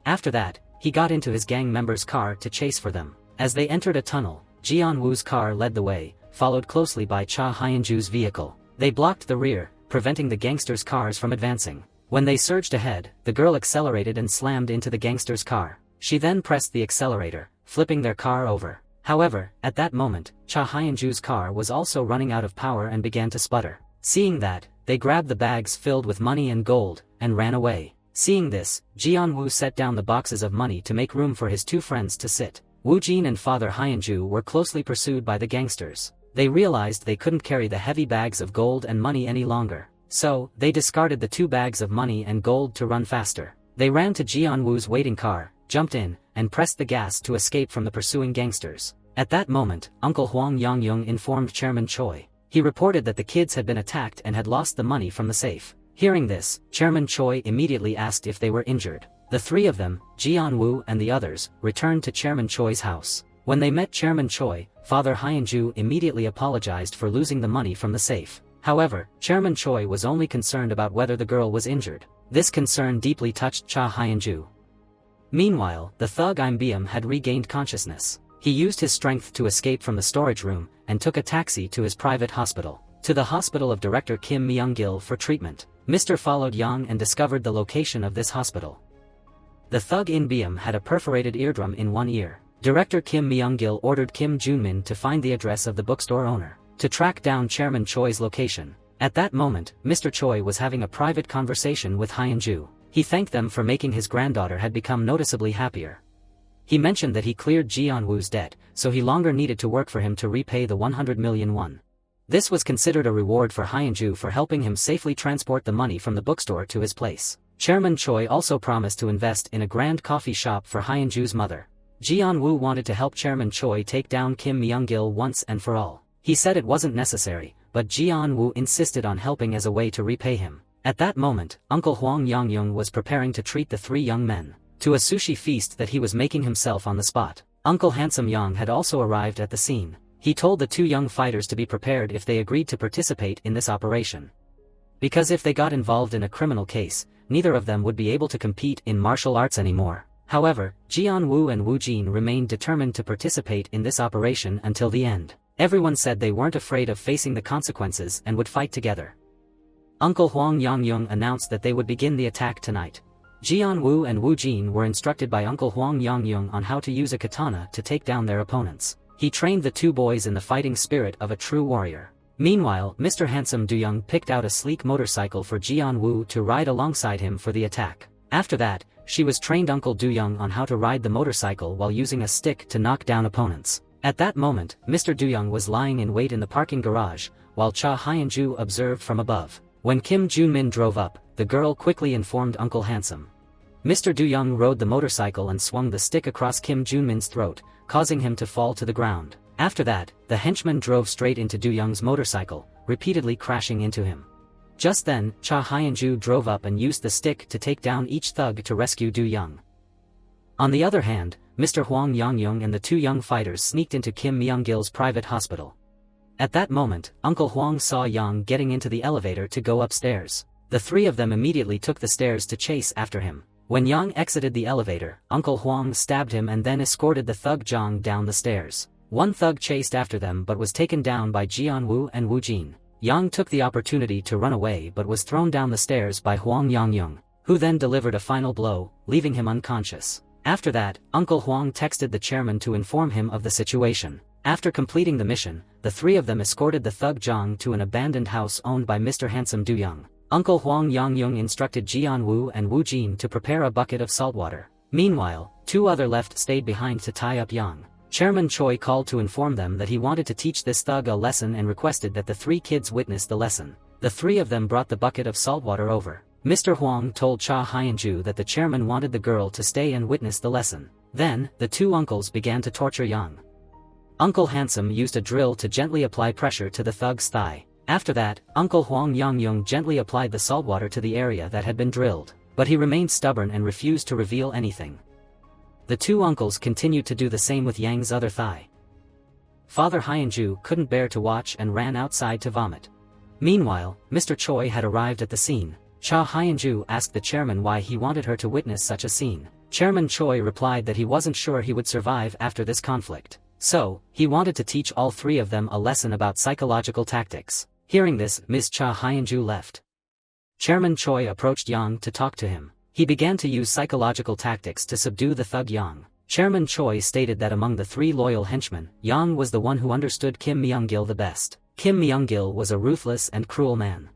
Speaker 1: After that, he got into his gang member's car to chase for them. As they entered a tunnel, Ji-an-woo's car led the way, followed closely by Cha Hyun-ju's vehicle. They blocked the rear, preventing the gangsters' cars from advancing. When they surged ahead, the girl accelerated and slammed into the gangsters' car. She then pressed the accelerator, flipping their car over. However, at that moment, Cha Hyun-ju's car was also running out of power and began to sputter. Seeing that, they grabbed the bags filled with money and gold, and ran away. Seeing this, Ji-an-woo set down the boxes of money to make room for his 2 friends to sit. Woo Jin and Father Hyun-ju were closely pursued by the gangsters. They realized they couldn't carry the heavy bags of gold and money any longer. So, they discarded the 2 bags of money and gold to run faster. They ran to Ji-an-woo's waiting car, jumped in, and pressed the gas to escape from the pursuing gangsters. At that moment, Uncle Huang Yangyong informed Chairman Choi. He reported that the kids had been attacked and had lost the money from the safe. Hearing this, Chairman Choi immediately asked if they were injured. The three of them, Jian Wu and the others, returned to Chairman Choi's house. When they met Chairman Choi, Father Hyenju immediately apologized for losing the money from the safe. However, Chairman Choi was only concerned about whether the girl was injured. This concern deeply touched Cha Hyenju. Meanwhile, the thug Im Biam had regained consciousness. He used his strength to escape from the storage room, and took a taxi to his private hospital. To the hospital of Director Kim Myung-gil for treatment. Mr. followed Yang and discovered the location of this hospital. The thug In Biam had a perforated eardrum in one ear. Director Kim Myung-gil ordered Kim Junmin to find the address of the bookstore owner, to track down Chairman Choi's location. At that moment, Mr. Choi was having a private conversation with Hyenju. He thanked them for making his granddaughter had become noticeably happier. He mentioned that he cleared Jian Wu's debt, so he longer needed to work for him to repay the 100 million won. This was considered a reward for Hyenju for helping him safely transport the money from the bookstore to his place. Chairman Choi also promised to invest in a grand coffee shop for Hyenju's mother. Jian Wu wanted to help Chairman Choi take down Kim Myung-gil once and for all. He said it wasn't necessary, but Jian Wu insisted on helping as a way to repay him. At that moment, Uncle Huang Yangyong was preparing to treat the three young men to a sushi feast that he was making himself on the spot. Uncle Handsome Yang had also arrived at the scene. He told the two young fighters to be prepared if they agreed to participate in this operation. Because if they got involved in a criminal case, neither of them would be able to compete in martial arts anymore. However, Jian Wu and Wu Jin remained determined to participate in this operation until the end. Everyone said they weren't afraid of facing the consequences and would fight together. Uncle Huang Yangyong announced that they would begin the attack tonight. Jian Wu and Wu Jin were instructed by Uncle Huang Yangyong on how to use a katana to take down their opponents. He trained the two boys in the fighting spirit of a true warrior. Meanwhile, Mr. Handsome Duyung picked out a sleek motorcycle for Jian Wu to ride alongside him for the attack. After that, she was trained Uncle Duyung on how to ride the motorcycle while using a stick to knock down opponents. At that moment, Mr. Duyung was lying in wait in the parking garage, while Cha Hyenju observed from above. When Kim Junmin drove up, the girl quickly informed Uncle Handsome. Mr. Duyung rode the motorcycle and swung the stick across Kim Junmin's throat, causing him to fall to the ground. After that, the henchman drove straight into Duyung's motorcycle, repeatedly crashing into him. Just then, Cha Hyenju drove up and used the stick to take down each thug to rescue Duyung. On the other hand, Mr. Huang Yangyong and the two young fighters sneaked into Kim Myung-gil's private hospital. At that moment, Uncle Huang saw Yang getting into the elevator to go upstairs. The three of them immediately took the stairs to chase after him. When Yang exited the elevator, Uncle Huang stabbed him and then escorted the thug Zhang down the stairs. One thug chased after them but was taken down by Jian Wu and Wu Jin. Yang took the opportunity to run away but was thrown down the stairs by Huang Yangyong, who then delivered a final blow, leaving him unconscious. After that, Uncle Huang texted the chairman to inform him of the situation. After completing the mission, the three of them escorted the thug Zhang to an abandoned house owned by Mr. Handsome Duyung. Uncle Huang Yangyong instructed Jian Wu and Wu Jin to prepare a bucket of salt water. Meanwhile, two other left stayed behind to tie up Yang. Chairman Choi called to inform them that he wanted to teach this thug a lesson and requested that the three kids witness the lesson. The three of them brought the bucket of salt water over. Mr. Huang told Cha Hyenju that the chairman wanted the girl to stay and witness the lesson. Then, the two uncles began to torture Yang. Uncle Handsome used a drill to gently apply pressure to the thug's thigh. After that, Uncle Huang Yangyong gently applied the salt water to the area that had been drilled, but he remained stubborn and refused to reveal anything. The two uncles continued to do the same with Yang's other thigh. Father Hyenju couldn't bear to watch and ran outside to vomit. Meanwhile, Mr. Choi had arrived at the scene. Cha Hyenju asked the chairman why he wanted her to witness such a scene. Chairman Choi replied that he wasn't sure he would survive after this conflict. So, he wanted to teach all three of them a lesson about psychological tactics. Hearing this, Ms. Cha Hyenju left. Chairman Choi approached Yang to talk to him. He began to use psychological tactics to subdue the thug Yang. Chairman Choi stated that among the three loyal henchmen, Yang was the one who understood Kim Myung-gil the best. Kim Myung-gil was a ruthless and cruel man.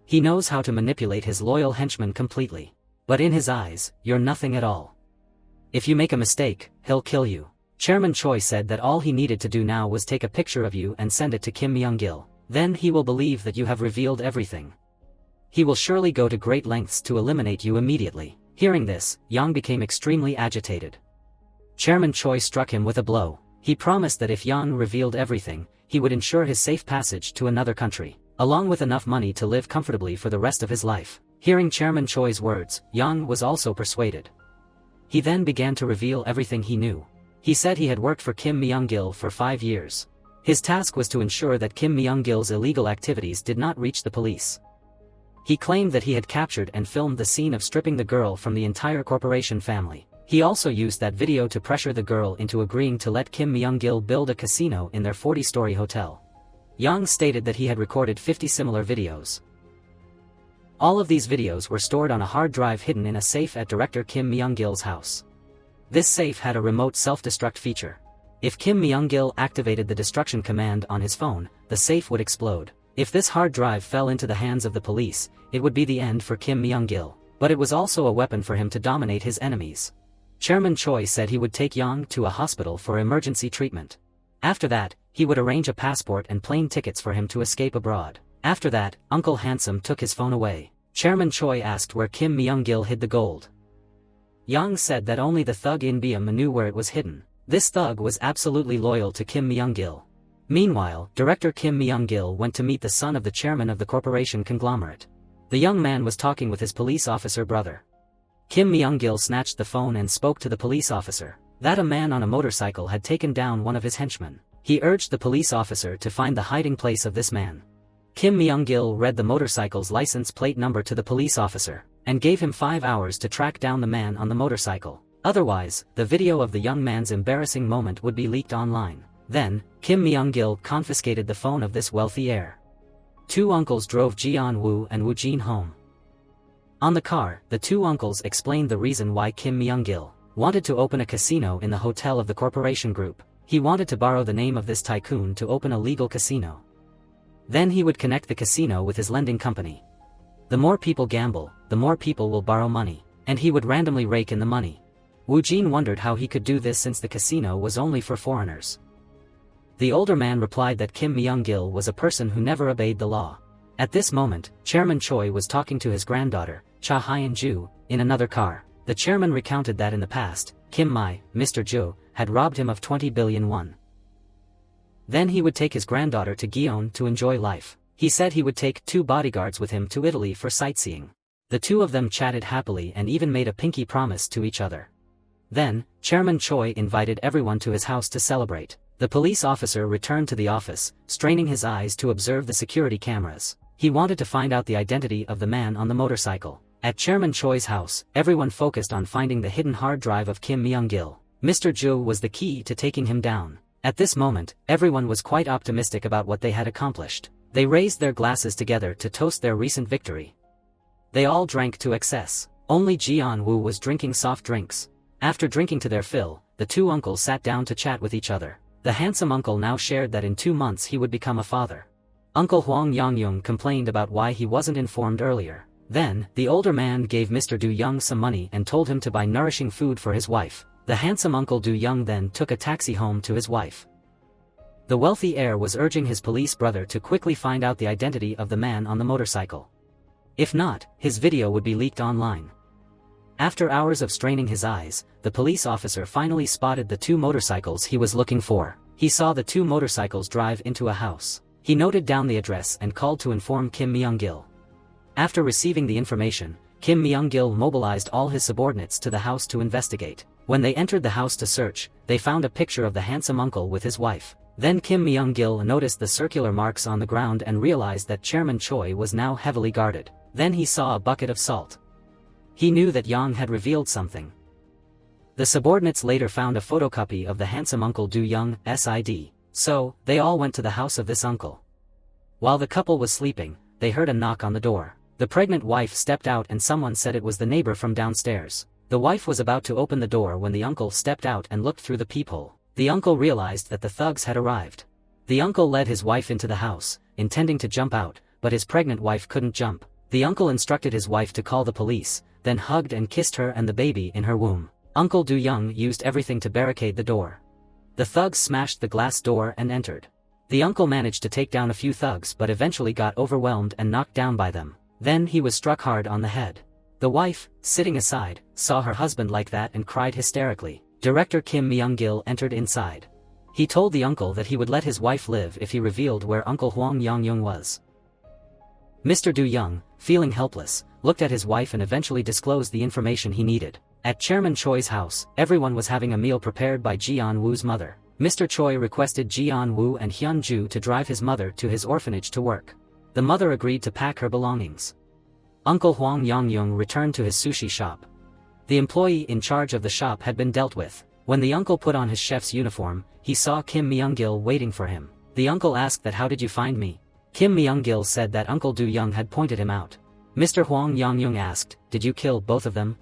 Speaker 1: He knows how to manipulate his loyal henchmen completely. But in his eyes, you're nothing at all. If you make a mistake, he'll kill you. Chairman Choi said that all he needed to do now was take a picture of you and send it to Kim Myung-gil. Then he will believe that you have revealed everything. He will surely go to great lengths to eliminate you immediately. Hearing this, Yang became extremely agitated. Chairman Choi struck him with a blow. He promised that if Yang revealed everything, he would ensure his safe passage to another country, along with enough money to live comfortably for the rest of his life. Hearing Chairman Choi's words, Yang was also persuaded. He then began to reveal everything he knew. He said he had worked for Kim Myung-gil for 5 years. His task was to ensure that Kim Myung-gil's illegal activities did not reach the police. He claimed that he had captured and filmed the scene of stripping the girl from the entire corporation family. He also used that video to pressure the girl into agreeing to let Kim Myung-gil build a casino in their 40-story hotel. Yang stated that he had recorded 50 similar videos. All of these videos were stored on a hard drive hidden in a safe at director Kim Myung-gil's house. This safe had a remote self-destruct feature. If Kim Myung-gil activated the destruction command on his phone, the safe would explode. If this hard drive fell into the hands of the police, it would be the end for Kim Myung-gil, but it was also a weapon for him to dominate his enemies. Chairman Choi said he would take Yang to a hospital for emergency treatment. After that, he would arrange a passport and plane tickets for him to escape abroad. After that, Uncle Handsome took his phone away. Chairman Choi asked where Kim Myung-gil hid the gold. Yang said that only the thug In Byum knew where it was hidden. This thug was absolutely loyal to Kim Myung-gil. Meanwhile, director Kim Myung-gil went to meet the son of the chairman of the corporation conglomerate. The young man was talking with his police officer brother. Kim Myung-gil snatched the phone and spoke to the police officer. That a man on a motorcycle had taken down one of his henchmen. He urged the police officer to find the hiding place of this man. Kim Myung-gil read the motorcycle's license plate number to the police officer, and gave him 5 hours to track down the man on the motorcycle. Otherwise, the video of the young man's embarrassing moment would be leaked online. Then, Kim Myung-gil confiscated the phone of this wealthy heir. 2 uncles drove Ji-an-woo and Woo-jin home. On the car, the 2 uncles explained the reason why Kim Myung-gil wanted to open a casino in the hotel of the corporation group. He wanted to borrow the name of this tycoon to open a legal casino. Then he would connect the casino with his lending company. The more people gamble, the more people will borrow money, and he would randomly rake in the money. Woo-jin wondered how he could do this since the casino was only for foreigners. The older man replied that Kim Myung-gil was a person who never obeyed the law. At this moment, Chairman Choi was talking to his granddaughter, Cha Hyun-ju, in another car. The chairman recounted that in the past, Kim Mai, Mr. Jo, had robbed him of 20 billion won. Then he would take his granddaughter to Gyeon to enjoy life. He said he would take 2 bodyguards with him to Italy for sightseeing. The 2 of them chatted happily and even made a pinky promise to each other. Then, Chairman Choi invited everyone to his house to celebrate. The police officer returned to the office, straining his eyes to observe the security cameras. He wanted to find out the identity of the man on the motorcycle. At Chairman Choi's house, everyone focused on finding the hidden hard drive of Kim Myung-gil. Mr. Jo was the key to taking him down. At this moment, everyone was quite optimistic about what they had accomplished. They raised their glasses together to toast their recent victory. They all drank to excess. Only Ji-an-woo was drinking soft drinks. After drinking to their fill, the 2 uncles sat down to chat with each other. The handsome uncle now shared that in 2 months he would become a father. Uncle Hwang Yong-young complained about why he wasn't informed earlier. Then, the older man gave Mr. Do-young some money and told him to buy nourishing food for his wife. The handsome Uncle Do-young then took a taxi home to his wife. The wealthy heir was urging his police brother to quickly find out the identity of the man on the motorcycle. If not, his video would be leaked online. After hours of straining his eyes, the police officer finally spotted the 2 motorcycles he was looking for. He saw the 2 motorcycles drive into a house. He noted down the address and called to inform Kim Myung-gil. After receiving the information, Kim Myung-gil mobilized all his subordinates to the house to investigate. When they entered the house to search, they found a picture of the handsome uncle with his wife. Then Kim Myung-gil noticed the circular marks on the ground and realized that Chairman Choi was now heavily guarded. Then he saw a bucket of salt. He knew that Yang had revealed something. The subordinates later found a photocopy of the handsome Uncle Do-young SID. So, they all went to the house of this uncle. While the couple was sleeping, they heard a knock on the door. The pregnant wife stepped out and someone said it was the neighbor from downstairs. The wife was about to open the door when the uncle stepped out and looked through the peephole. The uncle realized that the thugs had arrived. The uncle led his wife into the house, intending to jump out, but his pregnant wife couldn't jump. The uncle instructed his wife to call the police, then hugged and kissed her and the baby in her womb. Uncle Do-young used everything to barricade the door. The thugs smashed the glass door and entered. The uncle managed to take down a few thugs but eventually got overwhelmed and knocked down by them. Then he was struck hard on the head. The wife, sitting aside, saw her husband like that and cried hysterically. Director Kim Myung-gil entered inside. He told the uncle that he would let his wife live if he revealed where Uncle Huang Yangyong was. Mr. Du Young, feeling helpless, looked at his wife and eventually disclosed the information he needed. At Chairman Choi's house, everyone was having a meal prepared by Jian Wu's mother. Mr. Choi requested Jian Wu and Hyun Ju to drive his mother to his orphanage to work. The mother agreed to pack her belongings. Uncle Huang Yangyong returned to his sushi shop. The employee in charge of the shop had been dealt with. When the uncle put on his chef's uniform, he saw Kim Myung-gil waiting for him. The uncle asked that how did you find me? Kim Myung-gil said that Uncle Du Young had pointed him out. Mr. Huang Yangyong asked, did you kill both of them?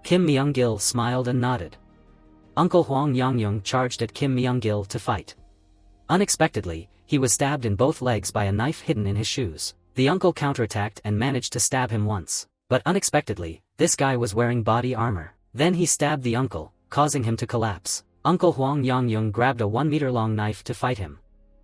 Speaker 1: Kim Myung-gil smiled and nodded. Uncle Huang Yangyong charged at Kim Myung-gil to fight. Unexpectedly, he was stabbed in both legs by a knife hidden in his shoes. The uncle counterattacked and managed to stab him once. But unexpectedly, this guy was wearing body armor. Then he stabbed the uncle, causing him to collapse. Uncle Huang Yangyong grabbed a 1-meter-long knife to fight him.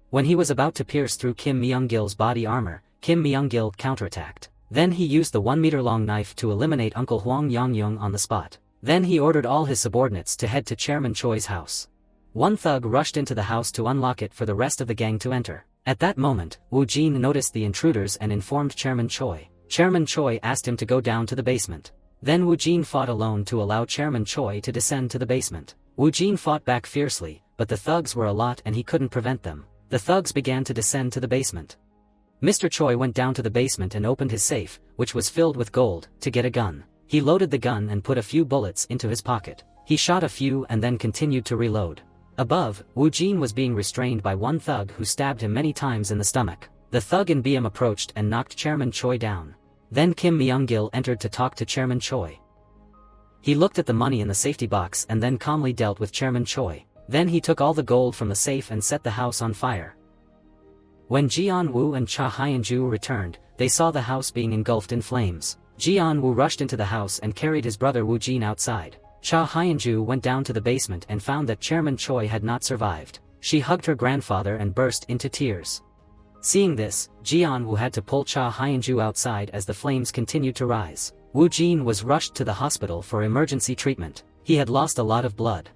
Speaker 1: When he was about to pierce through Kim Myung-gil's body armor, Kim Myung-gil counterattacked. Then he used the 1-meter-long knife to eliminate Uncle Huang Yangyong on the spot. Then he ordered all his subordinates to head to Chairman Choi's house. One thug rushed into the house to unlock it for the rest of the gang to enter. At that moment, Wu Jin noticed the intruders and informed Chairman Choi. Chairman Choi asked him to go down to the basement. Then Wu Jin fought alone to allow Chairman Choi to descend to the basement. Wu Jin fought back fiercely, but the thugs were a lot and he couldn't prevent them. The thugs began to descend to the basement. Mr. Choi went down to the basement and opened his safe, which was filled with gold, to get a gun. He loaded the gun and put a few bullets into his pocket. He shot a few and then continued to reload. Above, Wu Jin was being restrained by one thug who stabbed him many times in the stomach. The thug in BM approached and knocked Chairman Choi down. Then Kim Myung-gil entered to talk to Chairman Choi. He looked at the money in the safety box and then calmly dealt with Chairman Choi. Then he took all the gold from the safe and set the house on fire. When Jian Wu and Cha Hyun-ju returned, they saw the house being engulfed in flames. Jian Wu rushed into the house and carried his brother Wu Jin outside. Cha Hyun-ju went down to the basement and found that Chairman Choi had not survived. She hugged her grandfather and burst into tears. Seeing this, Jian Wu had to pull Cha Hyun-ju outside as the flames continued to rise. Wu Jin was rushed to the hospital for emergency treatment. He had lost a lot of blood.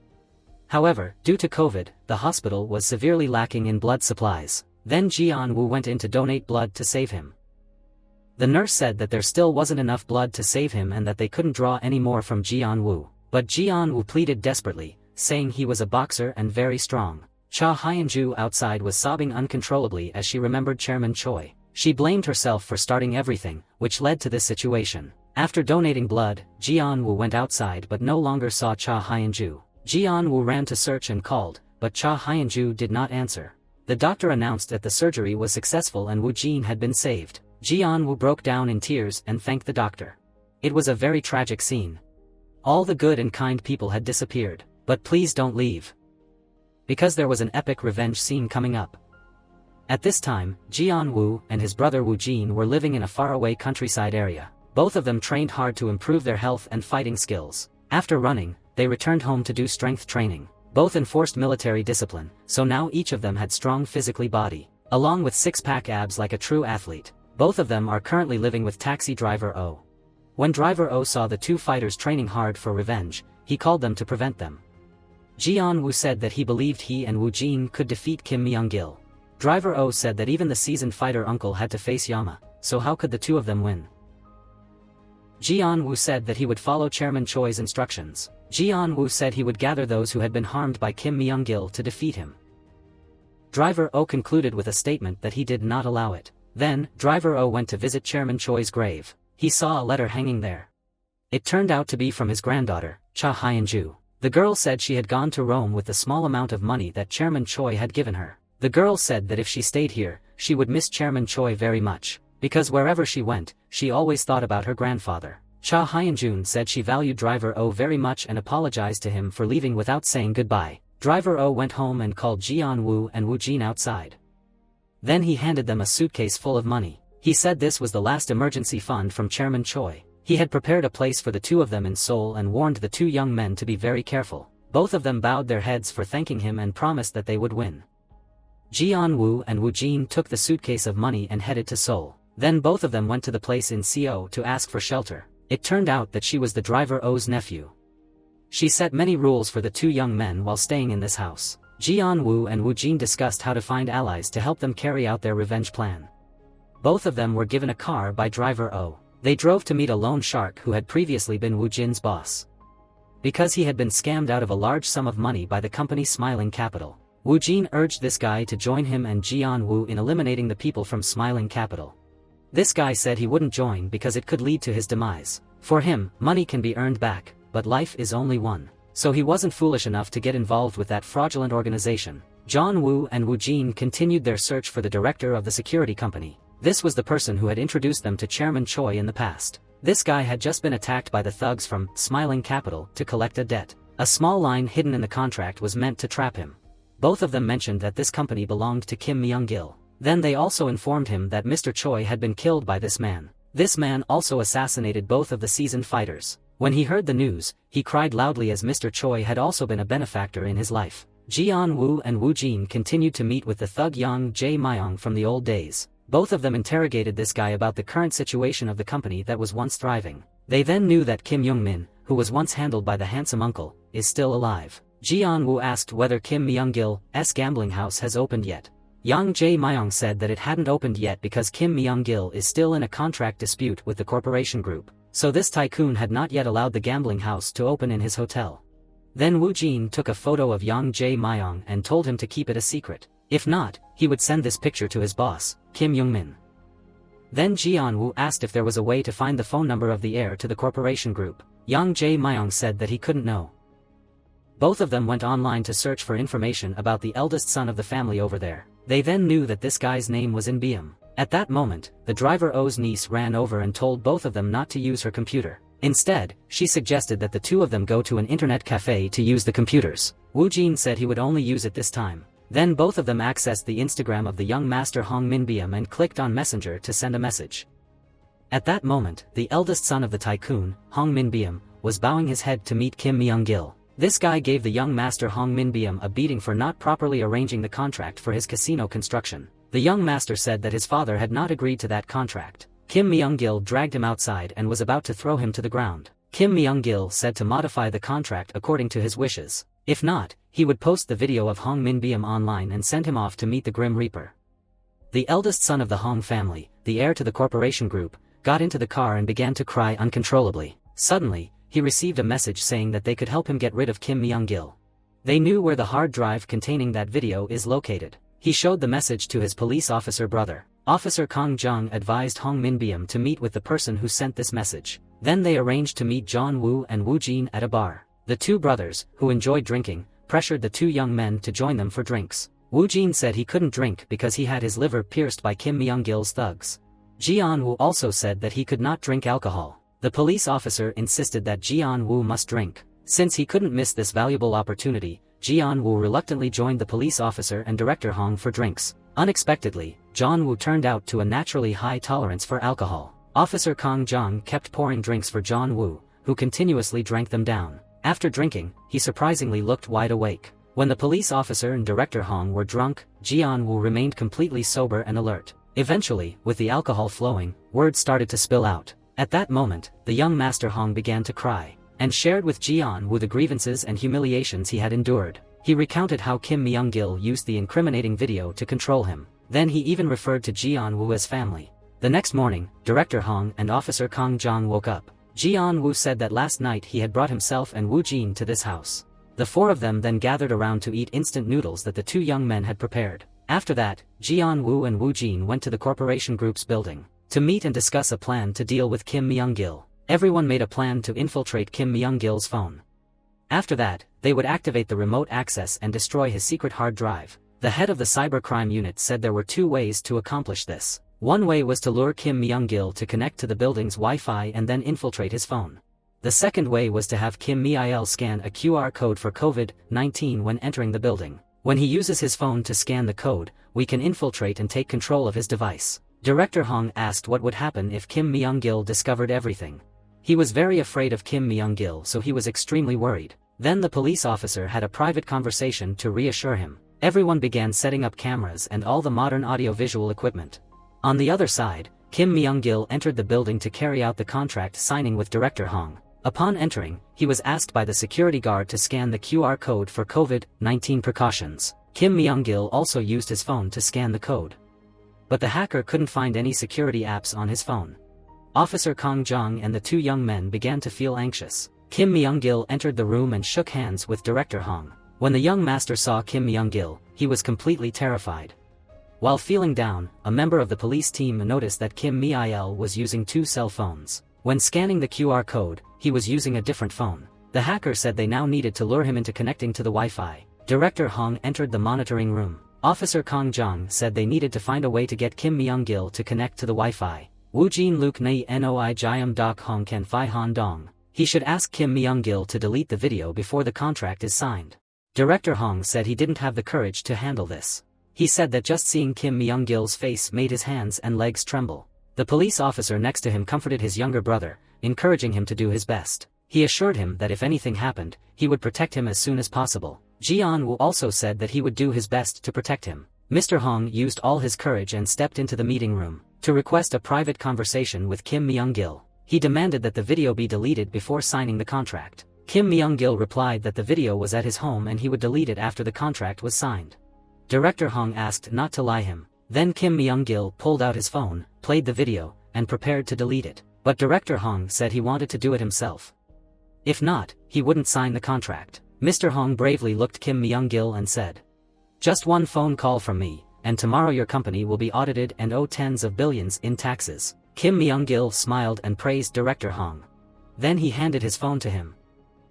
Speaker 1: However, due to COVID, the hospital was severely lacking in blood supplies. Then Jian Wu went in to donate blood to save him. The nurse said that there still wasn't enough blood to save him and that they couldn't draw any more from Jian Wu. But Jian Wu pleaded desperately, saying he was a boxer and very strong. Cha Hyun-ju outside was sobbing uncontrollably as she remembered Chairman Choi. She blamed herself for starting everything, which led to this situation. After donating blood, Jian Wu went outside but no longer saw Cha Hyun-ju. Jian Wu ran to search and called, but Cha Hyun-ju did not answer. The doctor announced that the surgery was successful and Wu Jin had been saved. Jian Wu broke down in tears and thanked the doctor. It was a very tragic scene. All the good and kind people had disappeared, but please don't leave. Because there was an epic revenge scene coming up. At this time, Jian Wu and his brother Wu Jin were living in a faraway countryside area. Both of them trained hard to improve their health and fighting skills. After running, they returned home to do strength training. Both enforced military discipline, so now each of them had strong physically body, along with six-pack abs like a true athlete. Both of them are currently living with taxi driver O. When driver O saw the two fighters training hard for revenge, he called them to prevent them. Jian Wu said that he believed he and Wu Jin could defeat Kim Myung-gil. Driver O said that even the seasoned fighter uncle had to face Yama, so how could the two of them win? Jian Wu said that he would follow Chairman Choi's instructions. Jian Wu said he would gather those who had been harmed by Kim Myung-gil to defeat him. Driver O concluded with a statement that he did not allow it. Then, Driver O went to visit Chairman Choi's grave. He saw a letter hanging there. It turned out to be from his granddaughter, Cha Hyun-ju. The girl said she had gone to Rome with the small amount of money that Chairman Choi had given her. The girl said that if she stayed here, she would miss Chairman Choi very much, because wherever she went, she always thought about her grandfather. Cha Hyun-jun said she valued Driver O very much and apologized to him for leaving without saying goodbye. Driver O went home and called Jian Wu and Wu Jin outside. Then he handed them a suitcase full of money. He said this was the last emergency fund from Chairman Choi. He had prepared a place for the two of them in Seoul and warned the two young men to be very careful. Both of them bowed their heads for thanking him and promised that they would win. Jian Wu and Wu Jin took the suitcase of money and headed to Seoul. Then both of them went to the place in Co to ask for shelter. It turned out that she was the Driver O's nephew. She set many rules for the two young men while staying in this house. Jian-woo and Wu Jin discussed how to find allies to help them carry out their revenge plan. Both of them were given a car by driver O. They drove to meet a loan shark who had previously been Wu Jin's boss. Because he had been scammed out of a large sum of money by the company Smiling Capital, Wu Jin urged this guy to join him and Jian-woo in eliminating the people from Smiling Capital. This guy said he wouldn't join because it could lead to his demise. For him, money can be earned back, but life is only one. So he wasn't foolish enough to get involved with that fraudulent organization. Jian-woo and Wu Jin continued their search for the director of the security company. This was the person who had introduced them to Chairman Choi in the past. This guy had just been attacked by the thugs from Smiling Capital to collect a debt. A small line hidden in the contract was meant to trap him. Both of them mentioned that this company belonged to Kim Myung-gil. Then they also informed him that Mr. Choi had been killed by this man. This man also assassinated both of the seasoned fighters. When he heard the news, he cried loudly as Mr. Choi had also been a benefactor in his life. Jian-woo and Wu Jin continued to meet with the thug Yang Jae-myung from the old days. Both of them interrogated this guy about the current situation of the company that was once thriving. They then knew that Kim Young-min, who was once handled by the handsome uncle, is still alive. Jian-woo asked whether Kim Myung-gil's gambling house has opened yet. Yang Jae-myung said that it hadn't opened yet because Kim Myung-gil is still in a contract dispute with the corporation group, so this tycoon had not yet allowed the gambling house to open in his hotel. Then Wu Jin took a photo of Yang Jae-myung and told him to keep it a secret. If not, he would send this picture to his boss, Kim Young-min. Then Jian-woo asked if there was a way to find the phone number of the heir to the corporation group. Yang Jae-myung said that he couldn't know. Both of them went online to search for information about the eldest son of the family over there. They then knew that this guy's name was In Byum. At that moment, the driver O's niece ran over and told both of them not to use her computer. Instead, she suggested that the two of them go to an internet cafe to use the computers. Wu Jin said he would only use it this time. Then both of them accessed the Instagram of the young master Hong Min Byum and clicked on Messenger to send a message. At that moment, the eldest son of the tycoon, Hong Min Byum, was bowing his head to meet Kim Myung-gil. This guy gave the young master Hong Min Byum a beating for not properly arranging the contract for his casino construction. The young master said that his father had not agreed to that contract. Kim Myung-gil dragged him outside and was about to throw him to the ground. Kim Myung-gil said to modify the contract according to his wishes. If not, he would post the video of Hong Min Byum online and send him off to meet the Grim Reaper. The eldest son of the Hong family, the heir to the corporation group, got into the car and began to cry uncontrollably. Suddenly, he received a message saying that they could help him get rid of Kim Myung-gil. They knew where the hard drive containing that video is located. He showed the message to his police officer brother. Officer Kang Jung advised Hong Min Byum to meet with the person who sent this message. Then they arranged to meet Jian-woo and Wu Jin at a bar. The two brothers, who enjoyed drinking, pressured the two young men to join them for drinks. Wu Jin said he couldn't drink because he had his liver pierced by Kim Myung-gil's thugs. Jian-woo also said that he could not drink alcohol. The police officer insisted that Jian-woo must drink. Since he couldn't miss this valuable opportunity, Jian-woo reluctantly joined the police officer and director Hong for drinks. Unexpectedly, Jian-woo turned out to a naturally high tolerance for alcohol. Officer Kang Jung kept pouring drinks for Jian-woo, who continuously drank them down. After drinking, he surprisingly looked wide awake. When the police officer and director Hong were drunk, Jian-woo remained completely sober and alert. Eventually, with the alcohol flowing, words started to spill out. At that moment, the young master Hong began to cry, and shared with Jian-woo the grievances and humiliations he had endured. He recounted how Kim Myung-gil used the incriminating video to control him. Then he even referred to Jian-woo as family. The next morning, director Hong and officer Kang Jung woke up. Jian-woo said that last night he had brought himself and Wu Jin to this house. The four of them then gathered around to eat instant noodles that the two young men had prepared. After that, Jian-woo and Wu Jin went to the corporation group's building to meet and discuss a plan to deal with Kim Myung-gil. Everyone made a plan to infiltrate Kim Myung-gil's phone. After that, they would activate the remote access and destroy his secret hard drive. The head of the cybercrime unit said there were two ways to accomplish this. One way was to lure Kim Myung-gil to connect to the building's Wi-Fi and then infiltrate his phone. The second way was to have Kim Myung-gil scan a QR code for COVID-19 when entering the building. When he uses his phone to scan the code, we can infiltrate and take control of his device. Director Hong asked what would happen if Kim Myung-gil discovered everything. He was very afraid of Kim Myung-gil, so he was extremely worried. Then the police officer had a private conversation to reassure him. Everyone began setting up cameras and all the modern audio-visual equipment. On the other side, Kim Myung-gil entered the building to carry out the contract signing with Director Hong. Upon entering, he was asked by the security guard to scan the QR code for COVID-19 precautions. Kim Myung-gil also used his phone to scan the code. But the hacker couldn't find any security apps on his phone. Officer Kang Jong and the two young men began to feel anxious. Kim Myung-gil entered the room and shook hands with Director Hong. When the young master saw Kim Myung-gil, he was completely terrified. While feeling down, a member of the police team noticed that Kim Myung-gil was using two cell phones. When scanning the QR code, he was using a different phone. The hacker said they now needed to lure him into connecting to the Wi-Fi. Director Hong entered the monitoring room. Officer Kang Jong said they needed to find a way to get Kim Myung-gil to connect to the Wi-Fi. Woo Jin Luke Nei Noi Jiam Dok Hong Ken Phi Han Dong. He should ask Kim Myung-gil to delete the video before the contract is signed. Director Hong said he didn't have the courage to handle this. He said that just seeing Kim Myung-gil's face made his hands and legs tremble. The police officer next to him comforted his younger brother, encouraging him to do his best. He assured him that if anything happened, he would protect him as soon as possible. Jian Woo also said that he would do his best to protect him. Mr. Hong used all his courage and stepped into the meeting room to request a private conversation with Kim Myung-gil. He demanded that the video be deleted before signing the contract. Kim Myung-gil replied that the video was at his home and he would delete it after the contract was signed. Director Hong asked not to lie him. Then Kim Myung-gil pulled out his phone, played the video, and prepared to delete it. But Director Hong said he wanted to do it himself. If not, he wouldn't sign the contract. Mr. Hong bravely looked Kim Myung-gil and said, "Just one phone call from me, and tomorrow your company will be audited and owe tens of billions in taxes." Kim Myung-gil smiled and praised Director Hong. Then he handed his phone to him.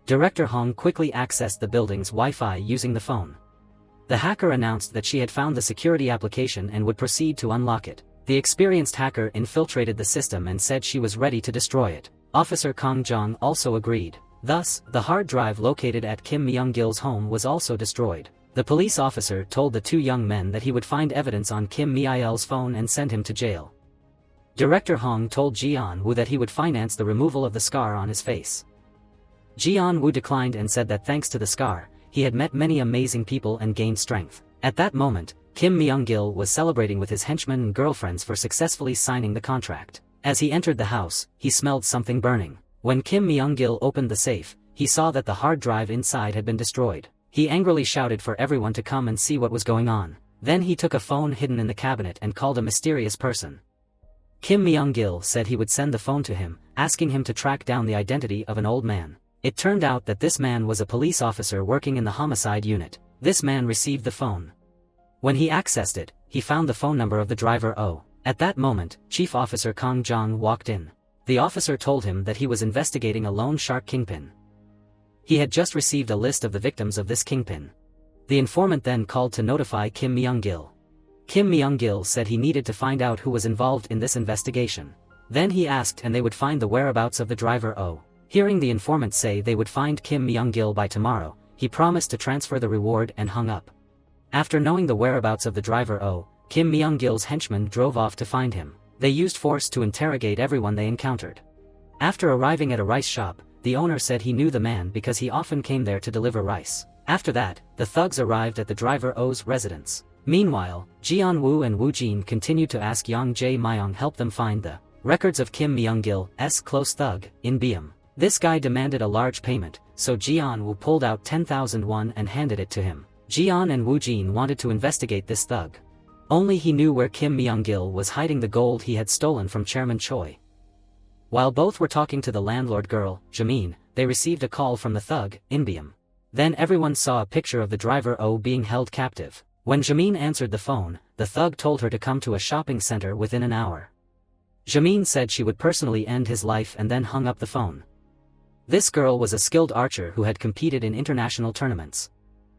Speaker 1: Director Hong quickly accessed the building's Wi-Fi using the phone. The hacker announced that she had found the security application and would proceed to unlock it. The experienced hacker infiltrated the system and said she was ready to destroy it. Officer Kang Jong also agreed. Thus, the hard drive located at Kim Myung-gil's home was also destroyed. The police officer told the two young men that he would find evidence on Kim Myung-gil's phone and send him to jail. Director Hong told Jian Woo that he would finance the removal of the scar on his face. Jian Woo declined and said that thanks to the scar, he had met many amazing people and gained strength. At that moment, Kim Myung-gil was celebrating with his henchmen and girlfriends for successfully signing the contract. As he entered the house, he smelled something burning. When Kim Myung-gil opened the safe, he saw that the hard drive inside had been destroyed. He angrily shouted for everyone to come and see what was going on. Then he took a phone hidden in the cabinet and called a mysterious person. Kim Myung-gil said he would send the phone to him, asking him to track down the identity of an old man. It turned out that this man was a police officer working in the homicide unit. This man received the phone. When he accessed it, he found the phone number of the driver O. At that moment, Chief Officer Kang Jong walked in. The officer told him that he was investigating a loan shark kingpin. He had just received a list of the victims of this kingpin. The informant then called to notify Kim Myung-gil. Kim Myung-gil said he needed to find out who was involved in this investigation. Then he asked and they would find the whereabouts of the driver O. Hearing the informant say they would find Kim Myung-gil by tomorrow, he promised to transfer the reward and hung up. After knowing the whereabouts of the driver O, Kim Myung-gil's henchmen drove off to find him. They used force to interrogate everyone they encountered. After arriving at a rice shop, the owner said he knew the man because he often came there to deliver rice. After that, the thugs arrived at the driver O's residence. Meanwhile, Jian Woo and Woo Jin continued to ask Yang Jae Myung help them find the records of Kim Myung-gil's close thug in Biam. This guy demanded a large payment, so Jian Woo pulled out 10,000 won and handed it to him. Jian and Woo Jin wanted to investigate this thug. Only he knew where Kim Myung-gil was hiding the gold he had stolen from Chairman Choi. While both were talking to the landlord girl, Jamin, they received a call from the thug, Inbiam. Then everyone saw a picture of the driver O being held captive. When Jamin answered the phone, the thug told her to come to a shopping center within an hour. Jamin said she would personally end his life and then hung up the phone. This girl was a skilled archer who had competed in international tournaments.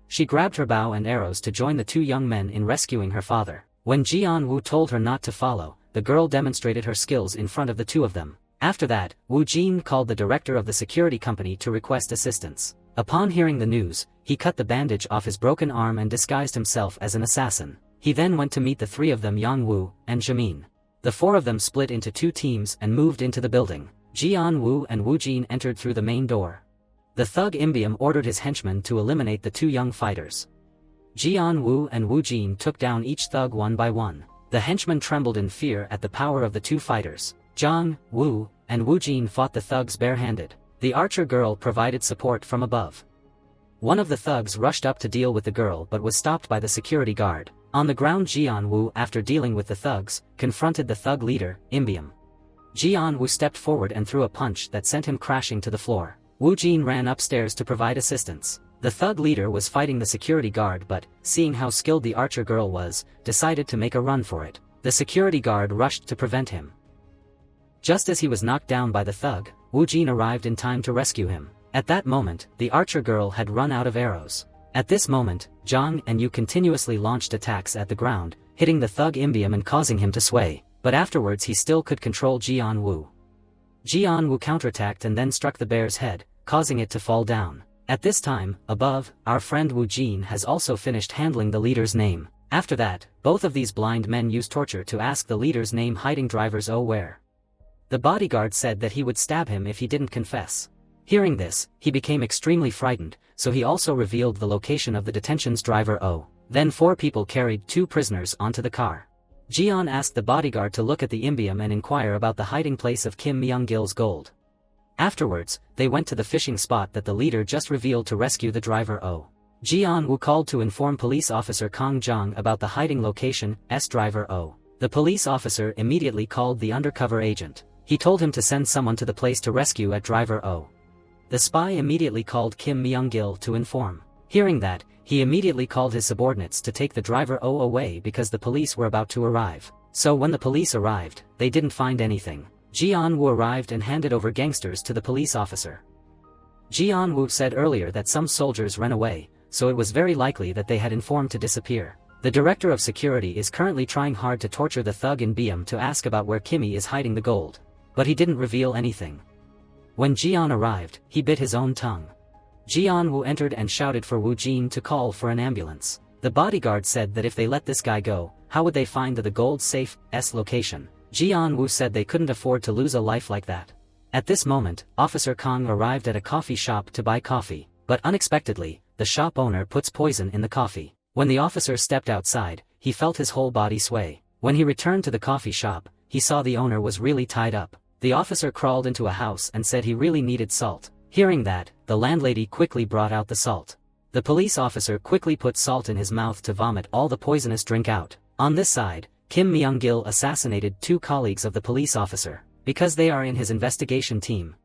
Speaker 1: She grabbed her bow and arrows to join the two young men in rescuing her father. When Jian Woo told her not to follow, the girl demonstrated her skills in front of the two of them. After that, Woo Jin called the director of the security company to request assistance. Upon hearing the news, he cut the bandage off his broken arm and disguised himself as an assassin. He then went to meet the three of them, Yang Woo and Jamin. The four of them split into two teams and moved into the building. Jian Woo and Woo Jin entered through the main door. The thug Imbiam ordered his henchmen to eliminate the two young fighters. Jian Woo and Woo Jin took down each thug one by one. The henchmen trembled in fear at the power of the two fighters. Jian Woo and Woo Jin fought the thugs barehanded. The archer girl provided support from above. One of the thugs rushed up to deal with the girl but was stopped by the security guard. On the ground, Jian-Wu, after dealing with the thugs, confronted the thug leader, Imbium. Jian-Wu stepped forward and threw a punch that sent him crashing to the floor. Wu Jin ran upstairs to provide assistance. The thug leader was fighting the security guard but, seeing how skilled the archer girl was, decided to make a run for it. The security guard rushed to prevent him. Just as he was knocked down by the thug, Wu Jin arrived in time to rescue him. At that moment, the archer girl had run out of arrows. At this moment, Zhang and Yu continuously launched attacks at the ground, hitting the thug Imbium and causing him to sway, but afterwards he still could control Jian-Wu. Jian-Wu counterattacked and then struck the bear's head, causing it to fall down. At this time, above, our friend Wu Jin has also finished handling the leader's name. After that, both of these blind men used torture to ask the leader's name, hiding drivers where. The bodyguard said that he would stab him if he didn't confess. Hearing this, he became extremely frightened, so he also revealed the location of the detention's driver O. Then 4 people carried 2 prisoners onto the car. Jian asked the bodyguard to look at the Imbium and inquire about the hiding place of Kim Myung-gil's gold. Afterwards, they went to the fishing spot that the leader just revealed to rescue the driver O. Jian-Wu called to inform police officer Kang Zhang about the hiding location, driver O. The police officer immediately called the undercover agent. He told him to send someone to the place to rescue at driver O. The spy immediately called Kim Myung-gil to inform. Hearing that, he immediately called his subordinates to take the driver O away because the police were about to arrive. So when the police arrived, they didn't find anything. Jian-Wu arrived and handed over gangsters to the police officer. Jian-Wu said earlier that some soldiers ran away, so it was very likely that they had informed to disappear. The director of security is currently trying hard to torture the thug in Biam to ask about where Kimmy is hiding the gold. But he didn't reveal anything. When Jian arrived, he bit his own tongue. Jian-Wu entered and shouted for Wu Jin to call for an ambulance. The bodyguard said that if they let this guy go, how would they find the gold safe's location? Jian-Wu said they couldn't afford to lose a life like that. At this moment, Officer Kang arrived at a coffee shop to buy coffee, but unexpectedly, the shop owner puts poison in the coffee. When the officer stepped outside, he felt his whole body sway. When he returned to the coffee shop, he saw the owner was really tied up. The officer crawled into a house and said he really needed salt. Hearing that, the landlady quickly brought out the salt. The police officer quickly put salt in his mouth to vomit all the poisonous drink out. On this side, Kim Myung-gil assassinated 2 colleagues of the police officer, because they are in his investigation team.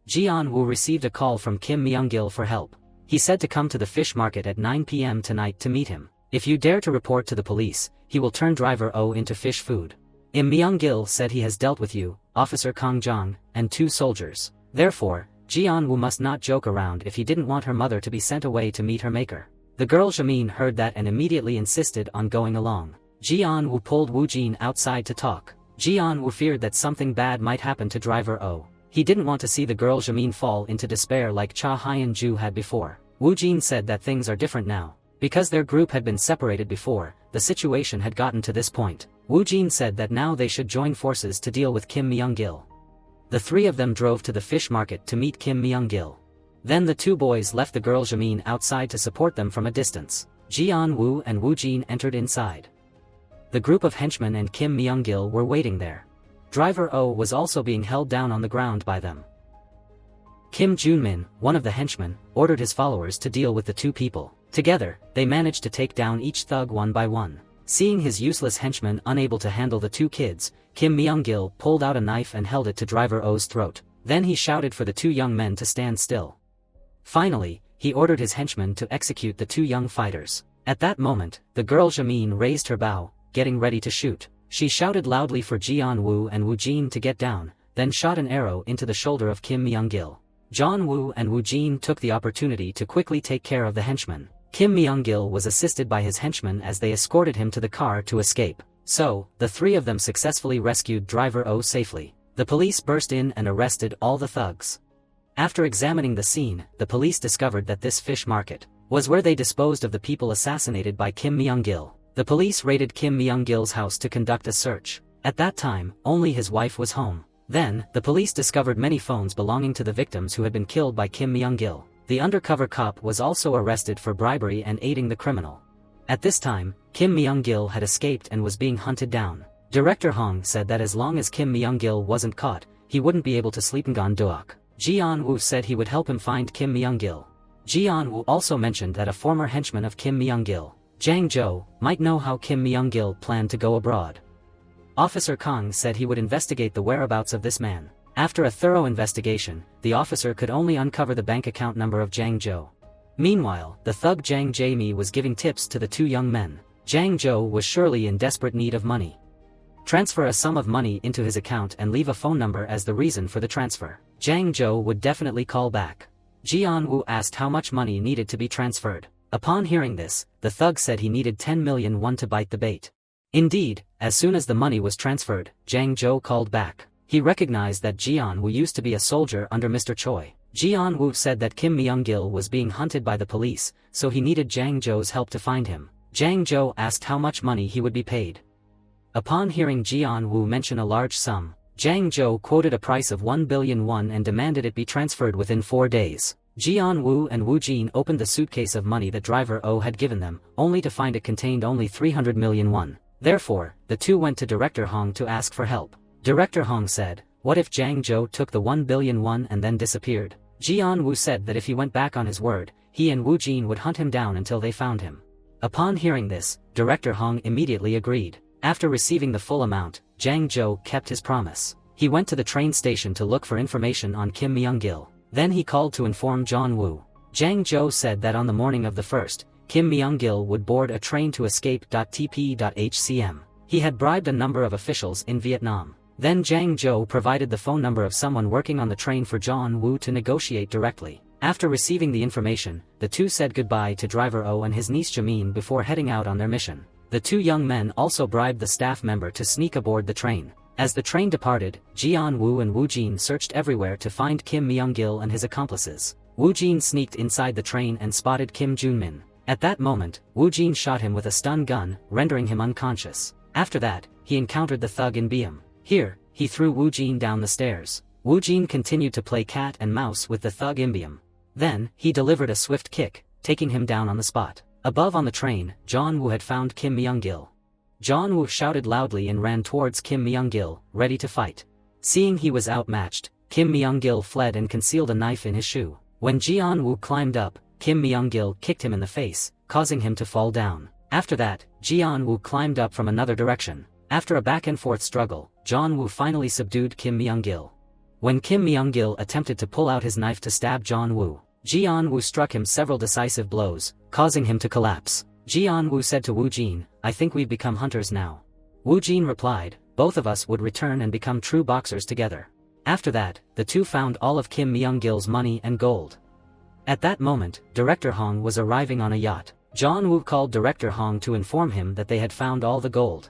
Speaker 1: Jian-Wu received a call from Kim Myung-gil for help. He said to come to the fish market at 9 p.m. tonight to meet him. If you dare to report to the police, he will turn driver O into fish food. Im Myung-gil said he has dealt with you, Officer Kang Zhang, and 2 soldiers. Therefore, Jian-Wu must not joke around if he didn't want her mother to be sent away to meet her maker. The girl Jamin heard that and immediately insisted on going along. Jian-Wu pulled Wu Jin outside to talk. Jian-Wu feared that something bad might happen to driver O. He didn't want to see the girl Jamin fall into despair like Cha Hyun-ju had before. Wu Jin said that things are different now. Because their group had been separated before, the situation had gotten to this point. Wu Jin said that now they should join forces to deal with Kim Myung-gil. The 3 of them drove to the fish market to meet Kim Myung-gil. Then the 2 boys left the girl Jamin outside to support them from a distance. Jian-Wu and Wu Jin entered inside. The group of henchmen and Kim Myung-gil were waiting there. Driver O was also being held down on the ground by them. Kim Junmin, one of the henchmen, ordered his followers to deal with the 2 people. Together, they managed to take down each thug one by one. Seeing his useless henchmen unable to handle the 2 kids, Kim Myung-gil pulled out a knife and held it to driver O's throat. Then he shouted for the 2 young men to stand still. Finally, he ordered his henchmen to execute the 2 young fighters. At that moment, the girl Jamin raised her bow, getting ready to shoot. She shouted loudly for Jian-Wu and Wu Jin to get down, then shot an arrow into the shoulder of Kim Myung-gil. Jian-Wu and Wu Jin took the opportunity to quickly take care of the henchmen. Kim Myung-gil was assisted by his henchmen as they escorted him to the car to escape. So, the 3 of them successfully rescued driver O safely. The police burst in and arrested all the thugs. After examining the scene, the police discovered that this fish market was where they disposed of the people assassinated by Kim Myung-gil. The police raided Kim Myung-gil's house to conduct a search. At that time, only his wife was home. Then, the police discovered many phones belonging to the victims who had been killed by Kim Myung-gil. The undercover cop was also arrested for bribery and aiding the criminal. At this time, Kim Myung-gil had escaped and was being hunted down. Director Hong said that as long as Kim Myung-gil wasn't caught, he wouldn't be able to sleep in Gondoak. Jian Wu said he would help him find Kim Myung-gil. Jian Wu also mentioned that a former henchman of Kim Myung-gil, Zhang Zhou, might know how Kim Myung-gil planned to go abroad. Officer Kang said he would investigate the whereabouts of this man. After a thorough investigation, the officer could only uncover the bank account number of Zhang Zhou. Meanwhile, the thug Zhang Jaimi was giving tips to the two young men. Zhang Zhou was surely in desperate need of money. Transfer a sum of money into his account and leave a phone number as the reason for the transfer. Zhang Zhou would definitely call back. Jian Wu asked how much money needed to be transferred. Upon hearing this, the thug said he needed 10 million won to bite the bait. Indeed, as soon as the money was transferred, Zhang Zhou called back. He recognized that Jian Wu used to be a soldier under Mr. Choi. Jian Wu said that Kim Myung-gil was being hunted by the police, so he needed Zhang Zhou's help to find him. Zhang Zhou asked how much money he would be paid. Upon hearing Jian Wu mention a large sum, Zhang Zhou quoted a price of 1 billion won and demanded it be transferred within 4 days. Jian Wu and Wu Jin opened the suitcase of money that driver O had given them, only to find it contained only 300 million won. Therefore, the two went to Director Hong to ask for help. Director Hong said, "What if Zhang Zhou took the 1 billion won and then disappeared?" Jian Wu said that if he went back on his word, he and Wu Jin would hunt him down until they found him. Upon hearing this, Director Hong immediately agreed. After receiving the full amount, Zhang Zhou kept his promise. He went to the train station to look for information on Kim Myung-gil. Then he called to inform John Woo. Zhang Zhou said that on the morning of the 1st, Kim Myung-gil would board a train to escape. TP.HCM. He had bribed a number of officials in Vietnam. Then Zhang Zhou provided the phone number of someone working on the train for John Woo to negotiate directly. After receiving the information, the two said goodbye to driver O and his niece Jamin before heading out on their mission. The two young men also bribed the staff member to sneak aboard the train. As the train departed, Jian Wu and Wu Jin searched everywhere to find Kim Myung-gil and his accomplices. Wu Jin sneaked inside the train and spotted Kim Junmin. At that moment, Wu Jin shot him with a stun gun, rendering him unconscious. After that, he encountered the thug in Biam. Here, he threw Wu Jin down the stairs. Wu Jin continued to play cat and mouse with the thug Imbium. Then, he delivered a swift kick, taking him down on the spot. Above on the train, John Woo had found Kim Myung-gil. John Woo shouted loudly and ran towards Kim Myung-gil, ready to fight. Seeing he was outmatched, Kim Myung-gil fled and concealed a knife in his shoe. When Jian Woo climbed up, Kim Myung-gil kicked him in the face, causing him to fall down. After that, Jian Woo climbed up from another direction. After a back-and-forth struggle, John Woo finally subdued Kim Myung-gil. When Kim Myung-gil attempted to pull out his knife to stab John Woo, Jian Woo struck him several decisive blows, causing him to collapse. Jian Woo said to Wu Jin, "I think we've become hunters now." Wu Jin replied, "Both of us would return and become true boxers together." After that, the two found all of Kim Myung-gil's money and gold. At that moment, Director Hong was arriving on a yacht. John Woo called Director Hong to inform him that they had found all the gold.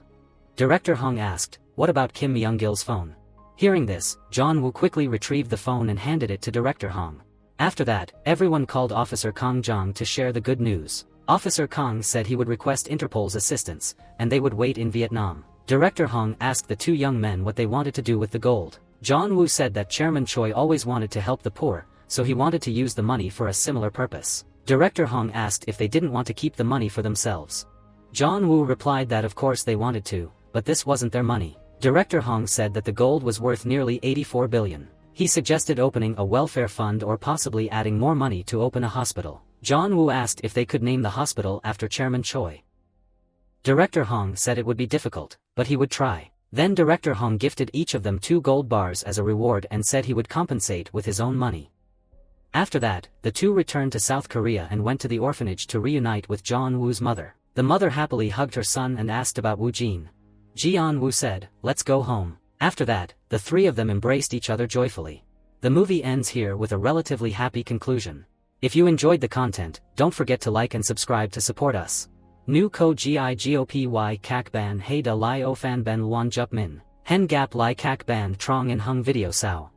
Speaker 1: Director Hong asked, "What about Kim Myung-gil's phone?" Hearing this, John Woo quickly retrieved the phone and handed it to Director Hong. After that, everyone called Officer Kang Jong to share the good news. Officer Kang said he would request Interpol's assistance, and they would wait in Vietnam. Director Hong asked the two young men what they wanted to do with the gold. John Woo said that Chairman Choi always wanted to help the poor, so he wanted to use the money for a similar purpose. Director Hong asked if they didn't want to keep the money for themselves. John Woo replied that of course they wanted to, but this wasn't their money. Director Hong said that the gold was worth nearly 84 billion. He suggested opening a welfare fund or possibly adding more money to open a hospital. John Woo asked if they could name the hospital after Chairman Choi. Director Hong said it would be difficult, but he would try. Then Director Hong gifted each of them 2 gold bars as a reward and said he would compensate with his own money. After that, the two returned to South Korea and went to the orphanage to reunite with John Woo's mother. The mother happily hugged her son and asked about Wu Jin. Jian Woo said, "Let's go home." After that, the three of them embraced each other joyfully. The movie ends here with a relatively happy conclusion. If you enjoyed the content, don't forget to like and subscribe to support us. Nu ko gigopy kak ban hay da li o fan ben luan jup min. Hen gap li kak ban trong in hung video sao.